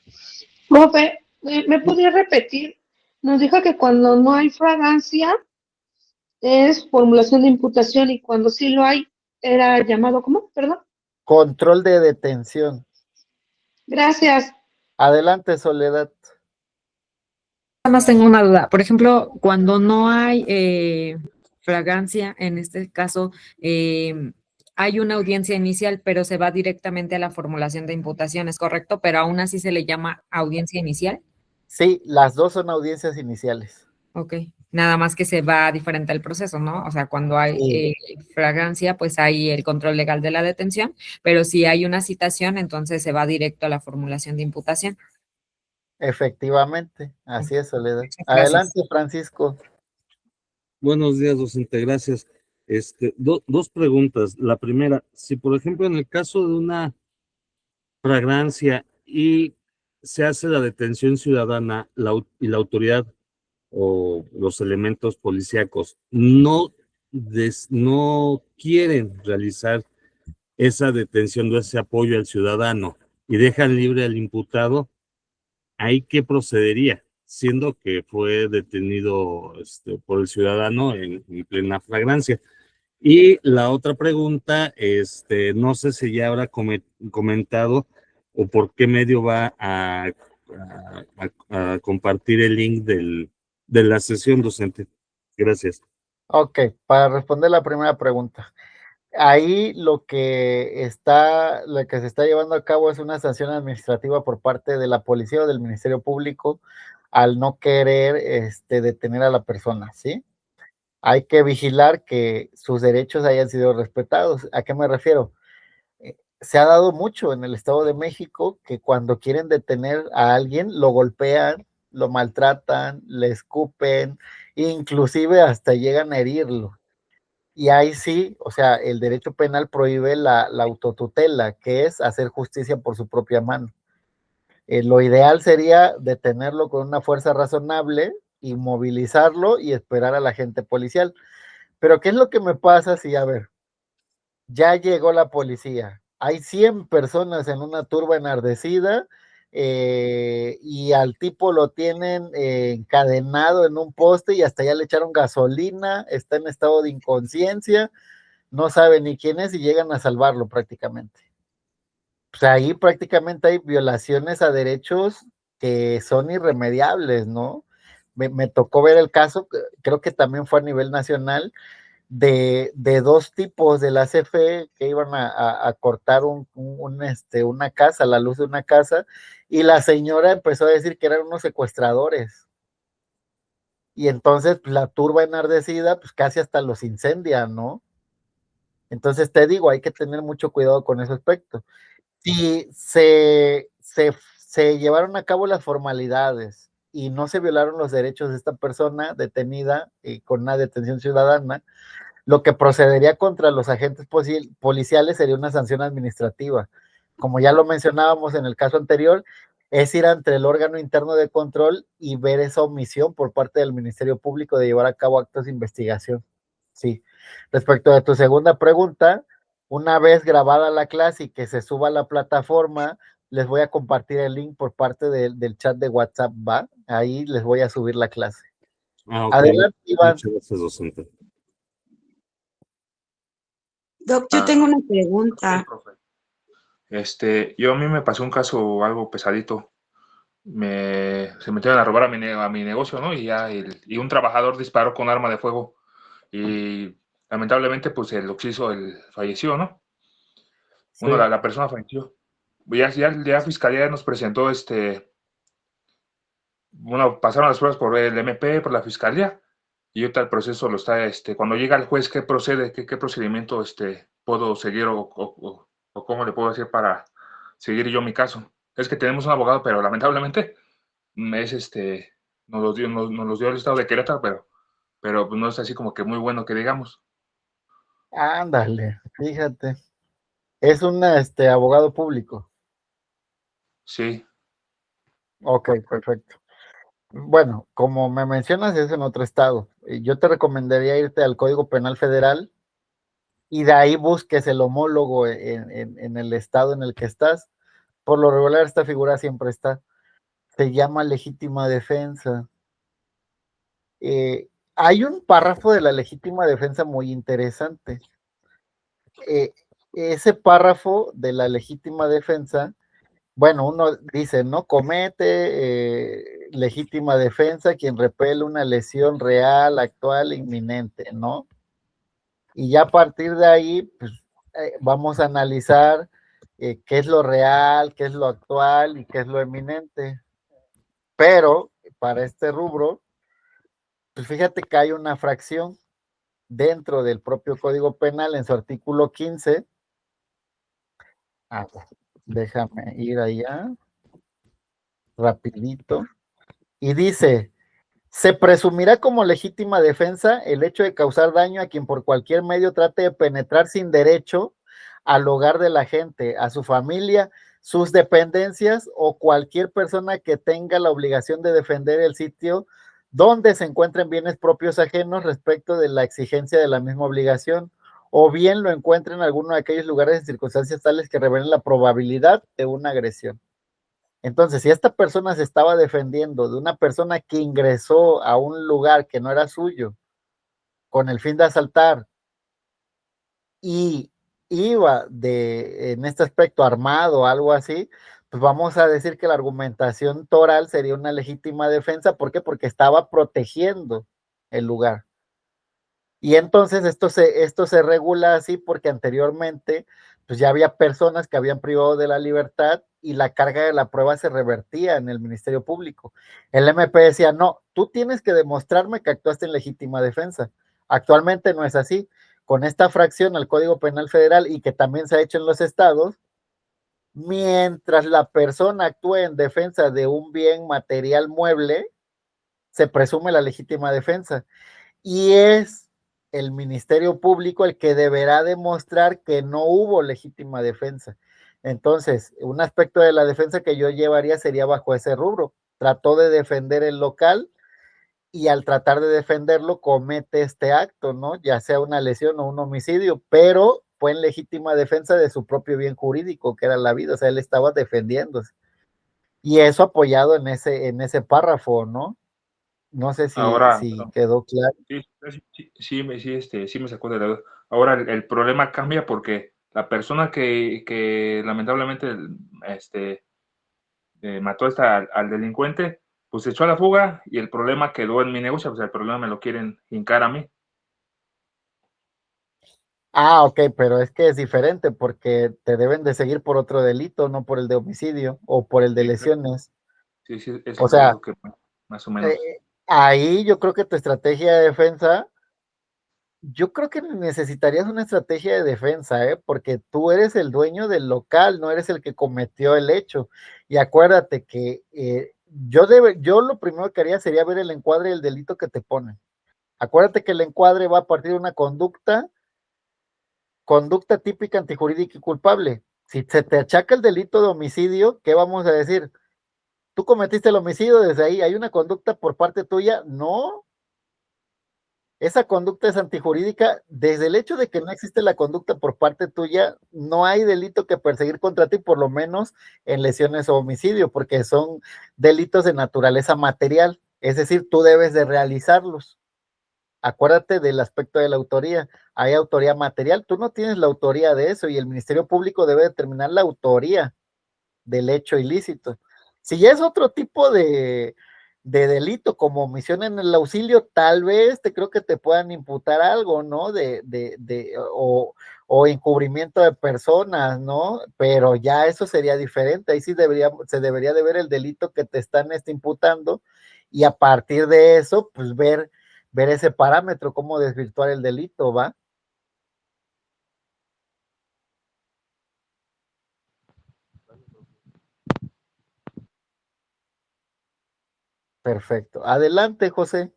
Profe, ¿me podría repetir? Nos dijo que cuando no hay fragancia es formulación de imputación y cuando sí lo hay era llamado, ¿cómo? Perdón. Control de detención. Gracias. Adelante, Soledad. Nada más tengo una duda. Por ejemplo, cuando no hay fragancia, en este caso, hay una audiencia inicial, pero se va directamente a la formulación de imputaciones, ¿correcto? Pero aún así se le llama audiencia inicial. Sí, las dos son audiencias iniciales. Ok. nada más que se va diferente el proceso, ¿no? O sea, cuando hay Sí. flagrancia, pues hay el control legal de la detención, pero si hay una citación, entonces se va directo a la formulación de imputación. Efectivamente, así es, Soledad. Muchas gracias. Adelante, Francisco. Buenos días, docente, gracias. Dos preguntas. La primera, si por ejemplo en el caso de una flagrancia y se hace la detención ciudadana y la autoridad o los elementos policíacos no quieren realizar esa detención o ese apoyo al ciudadano y dejan libre al imputado, ¿ahí qué procedería? Siendo que fue detenido por el ciudadano en plena flagrancia. Y la otra pregunta, no sé si ya habrá comentado o por qué medio va a compartir el link de la sesión, docente. Gracias. Ok, para responder la primera pregunta. Ahí lo que se está llevando a cabo es una sanción administrativa por parte de la policía o del Ministerio Público al no querer detener a la persona, ¿sí? Hay que vigilar que sus derechos hayan sido respetados. ¿A qué me refiero? Se ha dado mucho en el Estado de México que cuando quieren detener a alguien lo golpean, lo maltratan, le escupen, inclusive hasta llegan a herirlo. Y ahí sí, o sea, el derecho penal prohíbe la autotutela, que es hacer justicia por su propia mano. Lo ideal sería detenerlo con una fuerza razonable, inmovilizarlo y esperar a la agente policial. Pero ¿qué es lo que me pasa si, a ver, ya llegó la policía, hay 100 personas en una turba enardecida y al tipo lo tienen encadenado en un poste y hasta ya le echaron gasolina, está en estado de inconsciencia, no sabe ni quién es y llegan a salvarlo prácticamente? Pues ahí prácticamente hay violaciones a derechos que son irremediables, ¿no? Me tocó ver el caso, creo que también fue a nivel nacional, de dos tipos de la CFE que iban a cortar una casa, la luz de una casa, y la señora empezó a decir que eran unos secuestradores. Y entonces pues, la turba enardecida, pues casi hasta los incendia, ¿no? Entonces te digo, hay que tener mucho cuidado con ese aspecto. Si se llevaron a cabo las formalidades y no se violaron los derechos de esta persona detenida con una detención ciudadana, lo que procedería contra los agentes policiales sería una sanción administrativa. Como ya lo mencionábamos en el caso anterior, es ir ante el órgano interno de control y ver esa omisión por parte del Ministerio Público de llevar a cabo actos de investigación. Sí. Respecto a tu segunda pregunta, una vez grabada la clase y que se suba a la plataforma, les voy a compartir el link por parte del chat de WhatsApp, ¿va? Ahí les voy a subir la clase. Okay. Adelante, Iván. Muchas gracias, docente. Doc, yo tengo una pregunta. Sí, profe. Yo a mí me pasó un caso algo pesadito. Se metieron a robar a mi negocio, ¿no? Y un trabajador disparó con arma de fuego. Y lamentablemente, pues el occiso falleció, ¿no? Sí. Bueno, la persona falleció. Ya Fiscalía nos presentó bueno, pasaron las pruebas por el MP, por la Fiscalía, y ahorita el proceso lo está, cuando llega el juez, ¿qué procede? ¿Qué procedimiento puedo seguir o cómo le puedo decir para seguir yo mi caso? Es que tenemos un abogado, pero lamentablemente nos los dio el estado de Querétaro, pero no es así como que muy bueno que digamos. Ándale, fíjate. Es un abogado público. Sí. Ok, perfecto. Bueno, como me mencionas, es en otro estado. Yo te recomendaría irte al Código Penal Federal y de ahí busques el homólogo en el estado en el que estás. Por lo regular, esta figura siempre está. Se llama legítima defensa. Hay un párrafo de la legítima defensa muy interesante. Ese párrafo de la legítima defensa, bueno, uno dice, ¿no? Comete legítima defensa quien repele una lesión real, actual, inminente, ¿no? Y ya a partir de ahí, pues vamos a analizar qué es lo real, qué es lo actual y qué es lo eminente. Pero para este rubro, Pues fíjate que hay una fracción dentro del propio Código Penal en su artículo 15. Déjame ir allá rapidito. Y dice, se presumirá como legítima defensa el hecho de causar daño a quien por cualquier medio trate de penetrar sin derecho al hogar de la gente, a su familia, sus dependencias o cualquier persona que tenga la obligación de defender el sitio donde se encuentren bienes propios ajenos respecto de la exigencia de la misma obligación, o bien lo encuentre en alguno de aquellos lugares en circunstancias tales que revelen la probabilidad de una agresión. Entonces, si esta persona se estaba defendiendo de una persona que ingresó a un lugar que no era suyo con el fin de asaltar y iba en este aspecto armado o algo así, pues vamos a decir que la argumentación toral sería una legítima defensa. ¿Por qué? Porque estaba protegiendo el lugar. Y entonces esto se regula así porque anteriormente pues ya había personas que habían privado de la libertad y la carga de la prueba se revertía en el Ministerio Público. El MP decía, no, tú tienes que demostrarme que actuaste en legítima defensa. Actualmente no es así. Con esta fracción al Código Penal Federal y que también se ha hecho en los estados, mientras la persona actúe en defensa de un bien material mueble, se presume la legítima defensa. Y es el Ministerio Público el que deberá demostrar que no hubo legítima defensa. Entonces, un aspecto de la defensa que yo llevaría sería bajo ese rubro. Trató de defender el local y al tratar de defenderlo comete este acto, ¿no? Ya sea una lesión o un homicidio, pero fue en legítima defensa de su propio bien jurídico, que era la vida, o sea, él estaba defendiéndose. Y eso apoyado en ese párrafo, ¿no? No sé si Ahora, quedó claro. Sí me sacó de la duda. Ahora el problema cambia porque la persona que lamentablemente mató al delincuente, pues se echó a la fuga y el problema quedó en mi negocio, pues el problema me lo quieren hincar a mí. Ok, pero es que es diferente porque te deben de seguir por otro delito, no por el de homicidio o por el de lesiones. Sí, eso O es sea, lo que más o menos. ahí yo creo que tu estrategia de defensa, yo creo que necesitarías una estrategia de defensa, porque tú eres el dueño del local, no eres el que cometió el hecho. Y acuérdate que yo lo primero que haría sería ver el encuadre del delito que te ponen. Acuérdate que el encuadre va a partir de una conducta típica, antijurídica y culpable. Si se te achaca el delito de homicidio, ¿qué vamos a decir? ¿Tú cometiste el homicidio desde ahí? ¿Hay una conducta por parte tuya? No. Esa conducta es antijurídica. Desde el hecho de que no existe la conducta por parte tuya, no hay delito que perseguir contra ti, por lo menos en lesiones o homicidio, porque son delitos de naturaleza material. Es decir, tú debes de realizarlos. Acuérdate del aspecto de la autoría. Hay autoría material, tú no tienes la autoría de eso y el Ministerio Público debe determinar la autoría del hecho ilícito. Si ya es otro tipo de delito como omisión en el auxilio, tal vez creo que te puedan imputar algo, ¿no? O encubrimiento de personas, ¿no? Pero ya eso sería diferente. Ahí sí se debería de ver el delito que te están imputando y a partir de eso, pues ver ese parámetro, cómo desvirtuar el delito, ¿va? Perfecto. Adelante, José.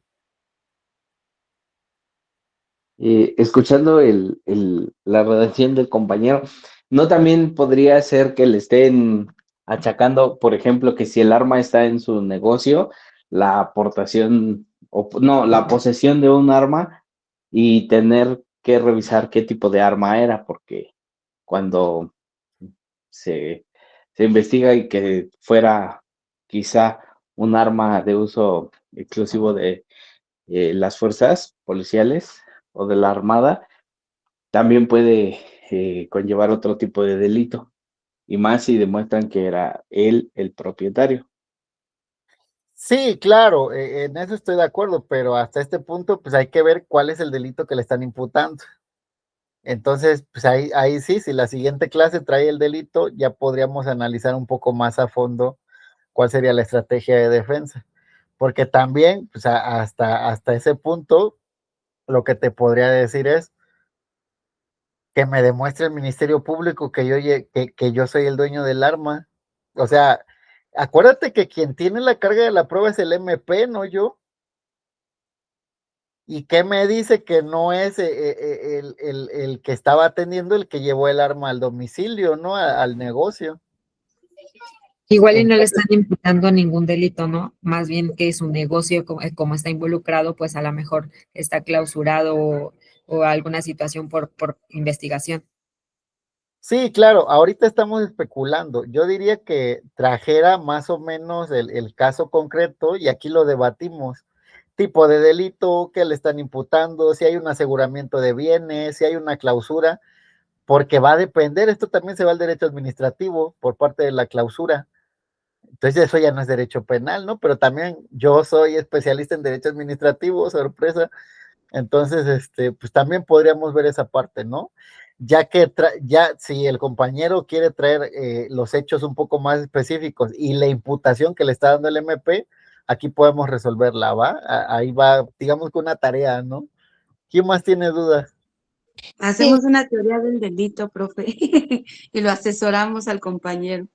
Escuchando la redacción del compañero, ¿no también podría ser que le estén achacando, por ejemplo, que si el arma está en su negocio, la aportación, la posesión de un arma y tener que revisar qué tipo de arma era? Porque cuando se investiga y que fuera quizá un arma de uso exclusivo de las fuerzas policiales o de la Armada, también puede conllevar otro tipo de delito, y más si demuestran que era él el propietario. Sí, claro, en eso estoy de acuerdo, pero hasta este punto, pues hay que ver cuál es el delito que le están imputando. Entonces, pues ahí sí, si la siguiente clase trae el delito, ya podríamos analizar un poco más a fondo cuál sería la estrategia de defensa. porque también, pues hasta ese punto, lo que te podría decir es que me demuestre el Ministerio Público que yo soy el dueño del arma. O sea, acuérdate que quien tiene la carga de la prueba es el MP, no yo. ¿Y qué me dice que no es el que estaba atendiendo el que llevó el arma al domicilio, ¿no? Al negocio. Igual y no le están imputando ningún delito, ¿no? Más bien que su negocio, como está involucrado, pues a lo mejor está clausurado o alguna situación por investigación. Sí, claro, ahorita estamos especulando. Yo diría que trajera más o menos el caso concreto y aquí lo debatimos. Tipo de delito que le están imputando, si hay un aseguramiento de bienes, si hay una clausura, porque va a depender, esto también se va al derecho administrativo por parte de la clausura. Entonces eso ya no es derecho penal, ¿no? Pero también yo soy especialista en derecho administrativo, sorpresa. Entonces, pues también podríamos ver esa parte, ¿no? Ya que si el compañero quiere traer los hechos un poco más específicos y la imputación que le está dando el MP, aquí podemos resolverla, ¿va? Ahí va, digamos que una tarea, ¿no? ¿Quién más tiene dudas? Hacemos una teoría del delito, profe, y lo asesoramos al compañero.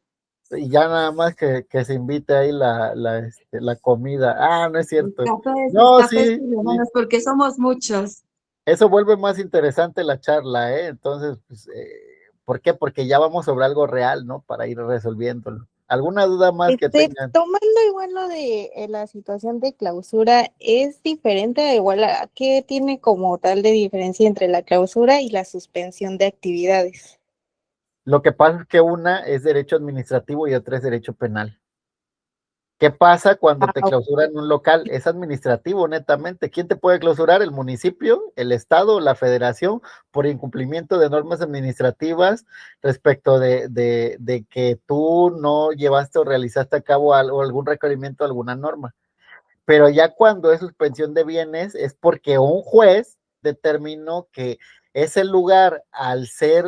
Y ya nada más que se invite ahí la comida. Ah, no es cierto. No, sí, porque somos muchos. eso vuelve más interesante la charla, ¿eh? Entonces, pues, ¿por qué? Porque ya vamos sobre algo real, ¿no? Para ir resolviéndolo. ¿Alguna duda más que tengan? Tomando igual lo de la situación de clausura, ¿es diferente? Igual, ¿qué tiene como tal de diferencia entre la clausura y la suspensión de actividades? Lo que pasa es que una es derecho administrativo y otra es derecho penal. ¿Qué pasa cuando te clausuran un local? Es administrativo, netamente. ¿Quién te puede clausurar? ¿El municipio, el estado, la federación, por incumplimiento de normas administrativas respecto de que tú no llevaste o realizaste a cabo algún requerimiento, alguna norma? Pero ya cuando es suspensión de bienes es porque un juez determinó que ese lugar, al ser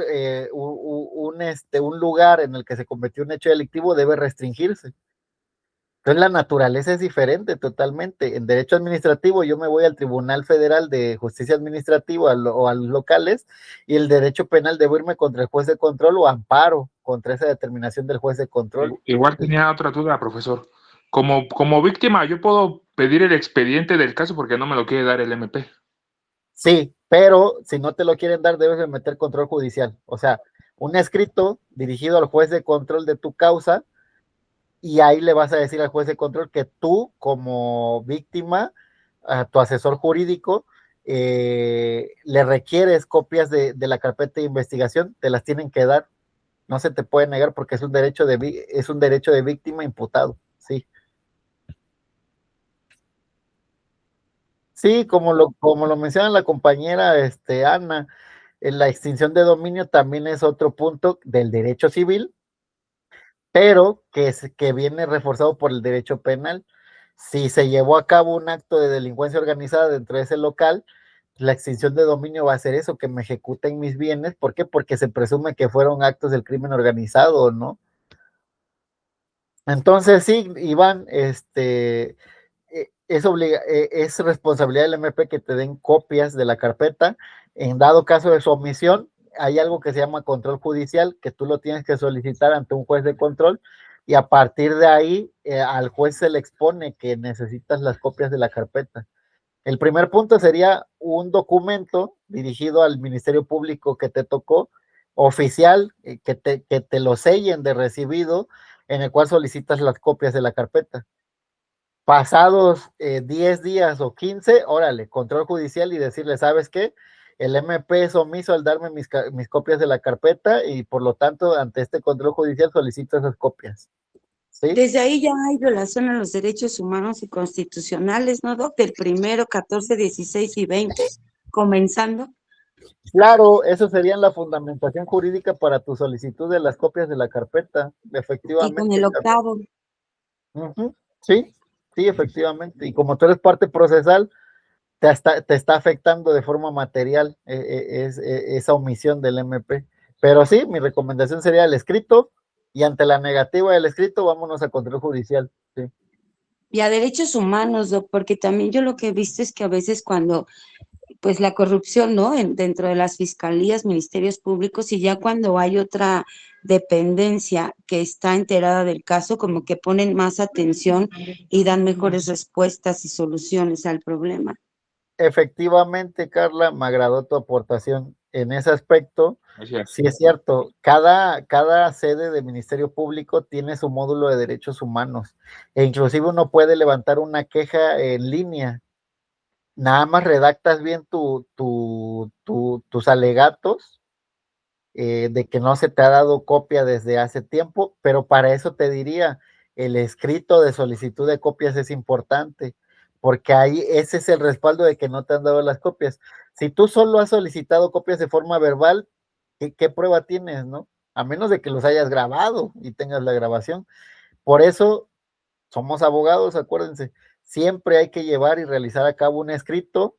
un lugar en el que se cometió un hecho delictivo, debe restringirse. Entonces la naturaleza es diferente totalmente. En derecho administrativo yo me voy al Tribunal Federal de Justicia Administrativa o a los locales, y el derecho penal debo irme contra el juez de control o amparo contra esa determinación del juez de control. Igual tenía otra duda, profesor. Como víctima, yo puedo pedir el expediente del caso porque no me lo quiere dar el MP. Sí, pero si no te lo quieren dar, debes de meter control judicial. O sea, un escrito dirigido al juez de control de tu causa, y ahí le vas a decir al juez de control que tú, como víctima, a tu asesor jurídico, le requieres copias de la carpeta de investigación, te las tienen que dar. No se te puede negar porque es un derecho de víctima imputado, sí. Sí, como lo menciona la compañera Ana, la extinción de dominio también es otro punto del derecho civil, pero que viene reforzado por el derecho penal. Si se llevó a cabo un acto de delincuencia organizada dentro de ese local, la extinción de dominio va a ser eso, que me ejecuten mis bienes. ¿Por qué? Porque se presume que fueron actos del crimen organizado, ¿no? Entonces, sí, Iván, es responsabilidad del MP que te den copias de la carpeta. En dado caso de su omisión, hay algo que se llama control judicial, que tú lo tienes que solicitar ante un juez de control, y a partir de ahí al juez se le expone que necesitas las copias de la carpeta. El primer punto sería un documento dirigido al Ministerio Público que te tocó, oficial, que te lo sellen de recibido, en el cual solicitas las copias de la carpeta. Pasados 10 días o 15, órale, control judicial y decirle, ¿sabes qué? El MP es omiso al darme mis copias de la carpeta y por lo tanto, ante este control judicial solicito esas copias. ¿Sí? Desde ahí ya hay violación a los derechos humanos y constitucionales, ¿no, Doc? Del 1, 14, 16 y 20, comenzando. Claro, eso sería la fundamentación jurídica para tu solicitud de las copias de la carpeta, efectivamente. Y con el 8. Sí, efectivamente. Y como tú eres parte procesal, te está afectando de forma material esa omisión del MP. Pero sí, mi recomendación sería el escrito, y ante la negativa del escrito, vámonos a control judicial. Sí. Y a derechos humanos, Doc, porque también yo lo que he visto es que a veces cuando, pues la corrupción, ¿no? Dentro de las fiscalías, ministerios públicos, y ya cuando hay otra dependencia que está enterada del caso, como que ponen más atención y dan mejores respuestas y soluciones al problema. Efectivamente, Carla, me agradó tu aportación en ese aspecto. Gracias. Sí, es cierto, cada sede de Ministerio Público tiene su módulo de derechos humanos, e inclusive uno puede levantar una queja en línea. Nada más redactas bien tus alegatos, de que no se te ha dado copia desde hace tiempo, pero para eso te diría, el escrito de solicitud de copias es importante, porque ahí ese es el respaldo de que no te han dado las copias. Si tú solo has solicitado copias de forma verbal, ¿qué prueba tienes, no? A menos de que los hayas grabado y tengas la grabación. Por eso somos abogados, acuérdense, siempre hay que llevar y realizar a cabo un escrito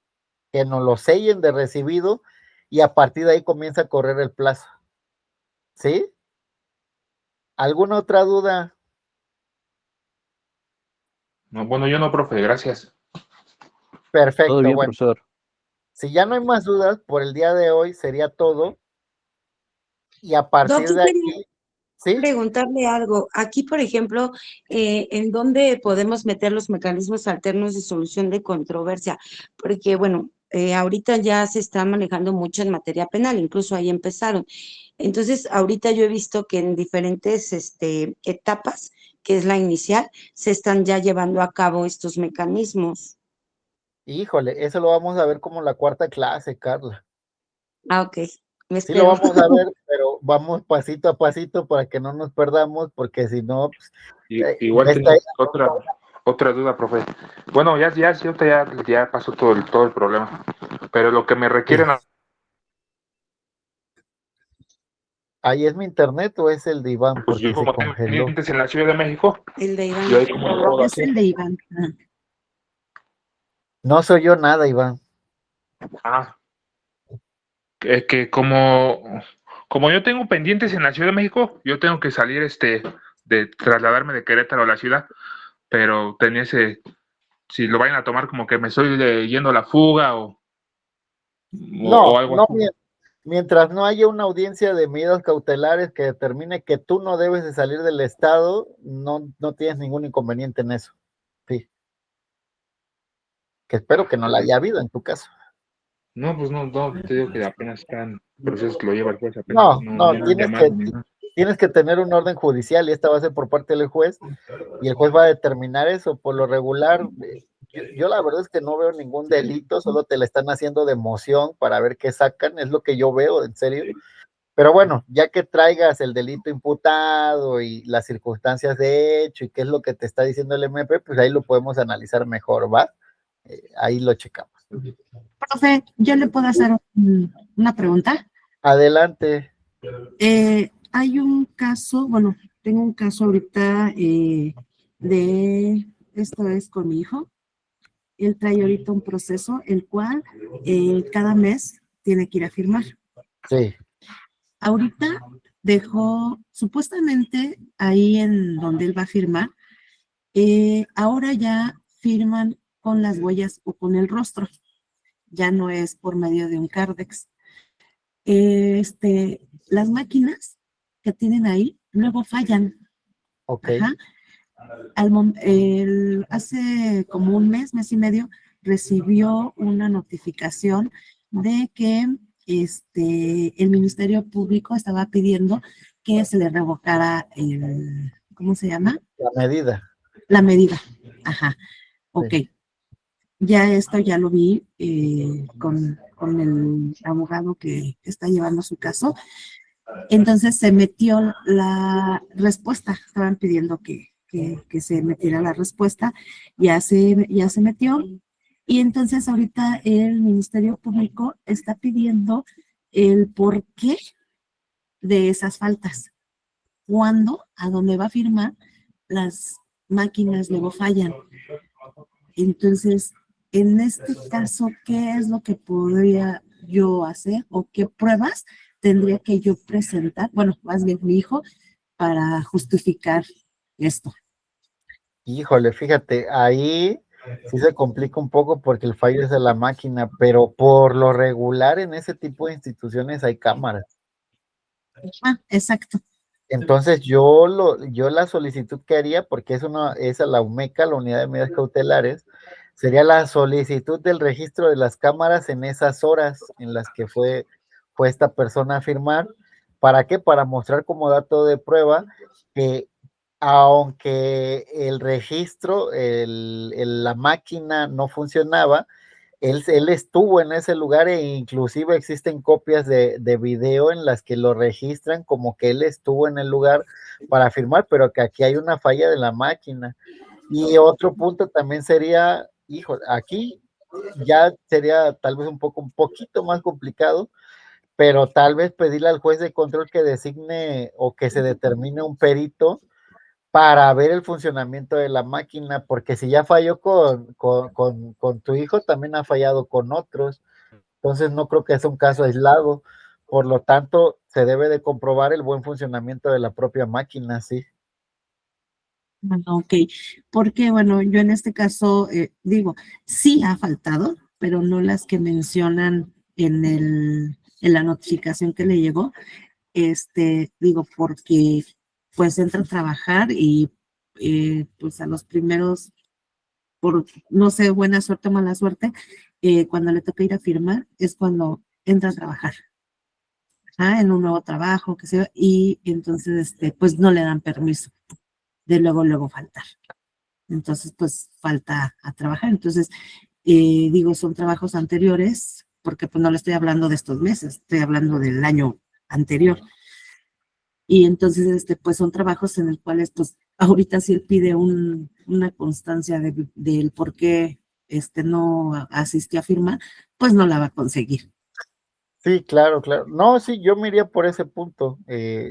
que nos lo sellen de recibido y a partir de ahí comienza a correr el plazo. ¿Sí? ¿Alguna otra duda? No, bueno, yo no, profe, gracias. Perfecto, Todo bien, bueno. profesor. Si ya no hay más dudas, por el día de hoy sería todo. Y a Doc, partir yo de quería aquí, ¿sí? preguntarle algo. Aquí, por ejemplo, ¿en dónde podemos meter los mecanismos alternos de solución de controversia? Porque, bueno, ahorita ya se está manejando mucho en materia penal, incluso ahí empezaron. Entonces, ahorita yo he visto que en diferentes etapas, que es la inicial, se están ya llevando a cabo estos mecanismos. Híjole, eso lo vamos a ver como la cuarta clase, Carla. Ah, ok. Me Sí lo espero. vamos a ver, pero vamos pasito a pasito para que no nos perdamos, porque si no, pues, Igual esta tengo otra duda, profe. Bueno, ya pasó todo el problema, pero lo que me requieren ahí es mi internet o es el de Iván, pues yo porque se como tengo congeló. clientes en la Ciudad de México, El de Iván. yo ahí como lo puedo Es hacer. el de Iván. No soy yo nada, Iván. Ah, que como yo tengo pendientes en la Ciudad de México, yo tengo que salir de trasladarme de Querétaro a la ciudad, pero tenía si lo vayan a tomar como que me estoy yendo a la fuga o No, algo no, así. mientras no haya una audiencia de medidas cautelares que determine que tú no debes de salir del estado, no tienes ningún inconveniente en eso. Sí. Que espero que no la haya habido en tu caso. No, pues no, te digo que apenas están procesos que lo lleva el juez, apenas no han llamado ni nada. Tienes que tener un orden judicial y esta va a ser por parte del juez y el juez va a determinar eso. Por lo regular, yo la verdad es que no veo ningún delito, solo te la están haciendo de emoción para ver qué sacan, es lo que yo veo, en serio. Pero bueno, ya que traigas el delito imputado y las circunstancias de hecho y qué es lo que te está diciendo el MP, pues ahí lo podemos analizar mejor, ¿va? Ahí lo checamos. Profe, ¿yo le puedo hacer una pregunta? Adelante. Hay un caso, bueno, tengo un caso ahorita esto es con mi hijo. Él trae ahorita un proceso, el cual cada mes tiene que ir a firmar. Sí. Ahorita dejó, supuestamente ahí en donde él va a firmar, ahora ya firman con las huellas o con el rostro. Ya no es por medio de un Cardex. Las máquinas que tienen ahí luego fallan. Ok. Ajá. Hace como un mes y medio, recibió una notificación de que el Ministerio Público estaba pidiendo que se le revocara ¿cómo se llama? La medida. La medida. Ajá. Ok. Sí. Ya esto ya lo vi con el abogado que está llevando su caso. Entonces se metió la respuesta. Estaban pidiendo que se metiera la respuesta. Ya se metió. Y entonces ahorita el Ministerio Público está pidiendo el porqué de esas faltas. ¿Cuándo? ¿A dónde va a firmar? Las máquinas luego fallan. Entonces, en este caso, ¿qué es lo que podría yo hacer o qué pruebas tendría que yo presentar? Bueno, más bien mi hijo, para justificar esto. Híjole, fíjate, ahí sí se complica un poco porque el fallo es de la máquina, pero por lo regular en ese tipo de instituciones hay cámaras. Exacto. Entonces yo la solicitud que haría, porque es a la UMECA, la Unidad de Medidas Cautelares, sería la solicitud del registro de las cámaras en esas horas en las que fue esta persona a firmar. ¿Para qué? Para mostrar como dato de prueba que aunque el registro, la máquina no funcionaba, él estuvo en ese lugar e inclusive existen copias de video en las que lo registran como que él estuvo en el lugar para firmar, pero que aquí hay una falla de la máquina. Y otro punto también sería, hijo, aquí ya sería tal vez un poquito más complicado, pero tal vez pedirle al juez de control que designe o que se determine un perito para ver el funcionamiento de la máquina, porque si ya falló con tu hijo, también ha fallado con otros. Entonces no creo que sea un caso aislado. Por lo tanto, se debe de comprobar el buen funcionamiento de la propia máquina, sí. Ok, porque bueno, yo en este caso digo, sí ha faltado, pero no las que mencionan en la notificación que le llegó, digo, porque pues entra a trabajar y pues a los primeros, por no sé, buena suerte o mala suerte, cuando le toca ir a firmar, es cuando entra a trabajar, en un nuevo trabajo, que sea, y entonces, pues no le dan permiso de luego faltar. Entonces, pues falta a trabajar. Entonces, digo, son trabajos anteriores, porque pues no le estoy hablando de estos meses, estoy hablando del año anterior. Y entonces, pues son trabajos en los cuales, pues, ahorita si él pide una constancia del por qué no asistió a firmar, pues no la va a conseguir. Sí, claro, claro. No, sí, yo me iría por ese punto.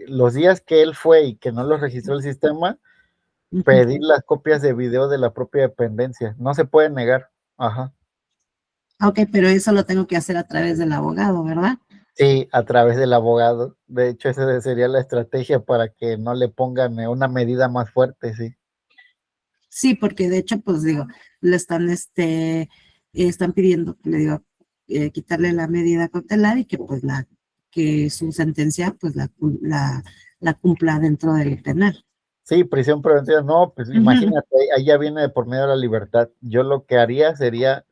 Los días que él fue y que no los registró el sistema, pedir las copias de video de la propia dependencia. No se puede negar. Ajá. Ok, pero eso lo tengo que hacer a través del abogado, ¿verdad? Sí, a través del abogado. De hecho, esa sería la estrategia para que no le pongan una medida más fuerte, sí. Sí, porque de hecho, pues digo, le están pidiendo, le digo, quitarle la medida cautelar y que pues que su sentencia pues la cumpla dentro del penal. Sí, prisión preventiva, no, pues imagínate, ahí ya viene de por medio de la libertad. Yo lo que haría sería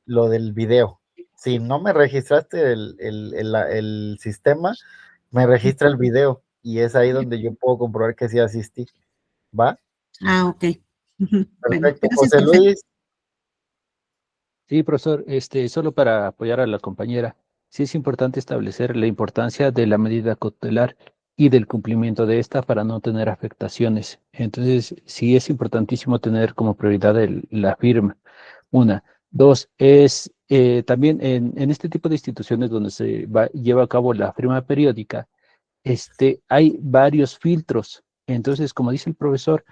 lo del video. Si no me registraste el sistema, me registra el video y es ahí donde yo puedo comprobar que sí asistí. ¿Va? Ok. Bueno, Perfecto. gracias, José jefe. Luis. Sí, profesor, solo para apoyar a la compañera, sí es importante establecer la importancia de la medida cautelar y del cumplimiento de esta para no tener afectaciones. Entonces, sí es importantísimo tener como prioridad la firma. Una. Dos, es también en este tipo de instituciones donde lleva a cabo la firma periódica, hay varios filtros. Entonces, como dice el profesor,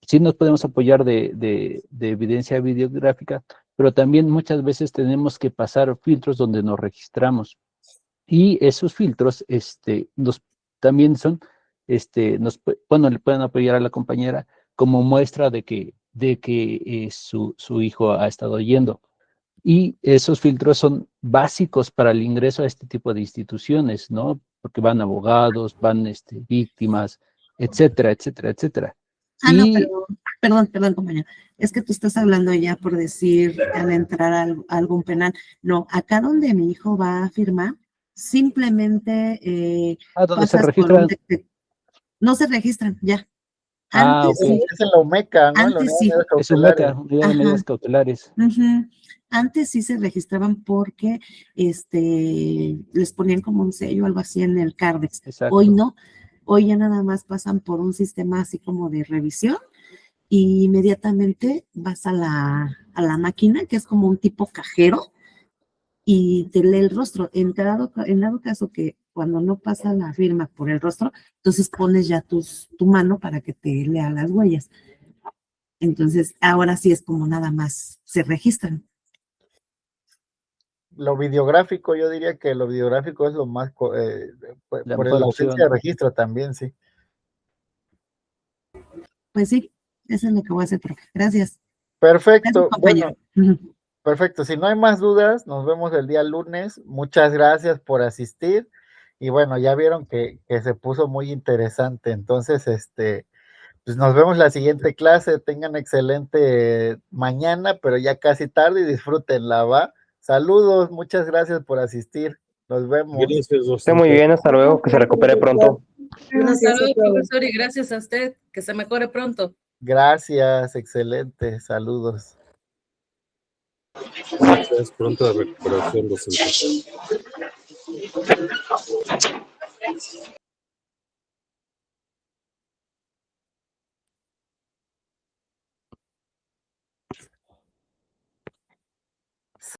sí nos podemos apoyar de evidencia videográfica, pero también muchas veces tenemos que pasar filtros donde nos registramos. Y esos filtros también son, bueno, le pueden apoyar a la compañera como muestra de que su hijo ha estado yendo. Y esos filtros son básicos para el ingreso a este tipo de instituciones, ¿no? Porque van abogados, van víctimas, etcétera, etcétera, etcétera. No, Y pero, perdón, compañero. Es que tú estás hablando ya por decir al entrar a algún penal. No, acá donde mi hijo va a firmar, simplemente donde se pasas por un registran. no se registran, ya. Ok. Antes sí. Es en la UMECA, ¿no? En la Antes Unidad de sí. Medidas Es un Cautelares. meta, unidad de medidas cautelares. Antes sí se registraban porque les ponían como un sello o algo así en el Cardex. Exacto. Hoy no, hoy ya nada más pasan por un sistema así como de revisión y inmediatamente vas a la máquina, que es como un tipo cajero, y te lee el rostro. En dado caso que cuando no pasa la firma por el rostro, entonces pones ya tu mano para que te lea las huellas. Entonces, ahora sí es como nada más se registran. Lo videográfico, yo diría que lo videográfico es lo más, por La la mejor ausencia opción. de registro también, sí. Pues sí, Eso es lo que voy a hacer, profe. Gracias. Perfecto. Gracias, Bueno, compañero. perfecto. Si no hay más dudas, nos vemos el día lunes. Muchas gracias por asistir. Y bueno, ya vieron que se puso muy interesante. Entonces, pues nos vemos la siguiente clase. Tengan excelente mañana, pero ya casi tarde y disfrútenla, ¿va? Saludos, muchas gracias por asistir. Nos vemos. Gracias, Esté muy bien, hasta luego, que se recupere pronto. Hasta luego, profesor, y gracias a usted. Que se mejore pronto. Gracias, excelente. Saludos. Gracias, pronta recuperación docente.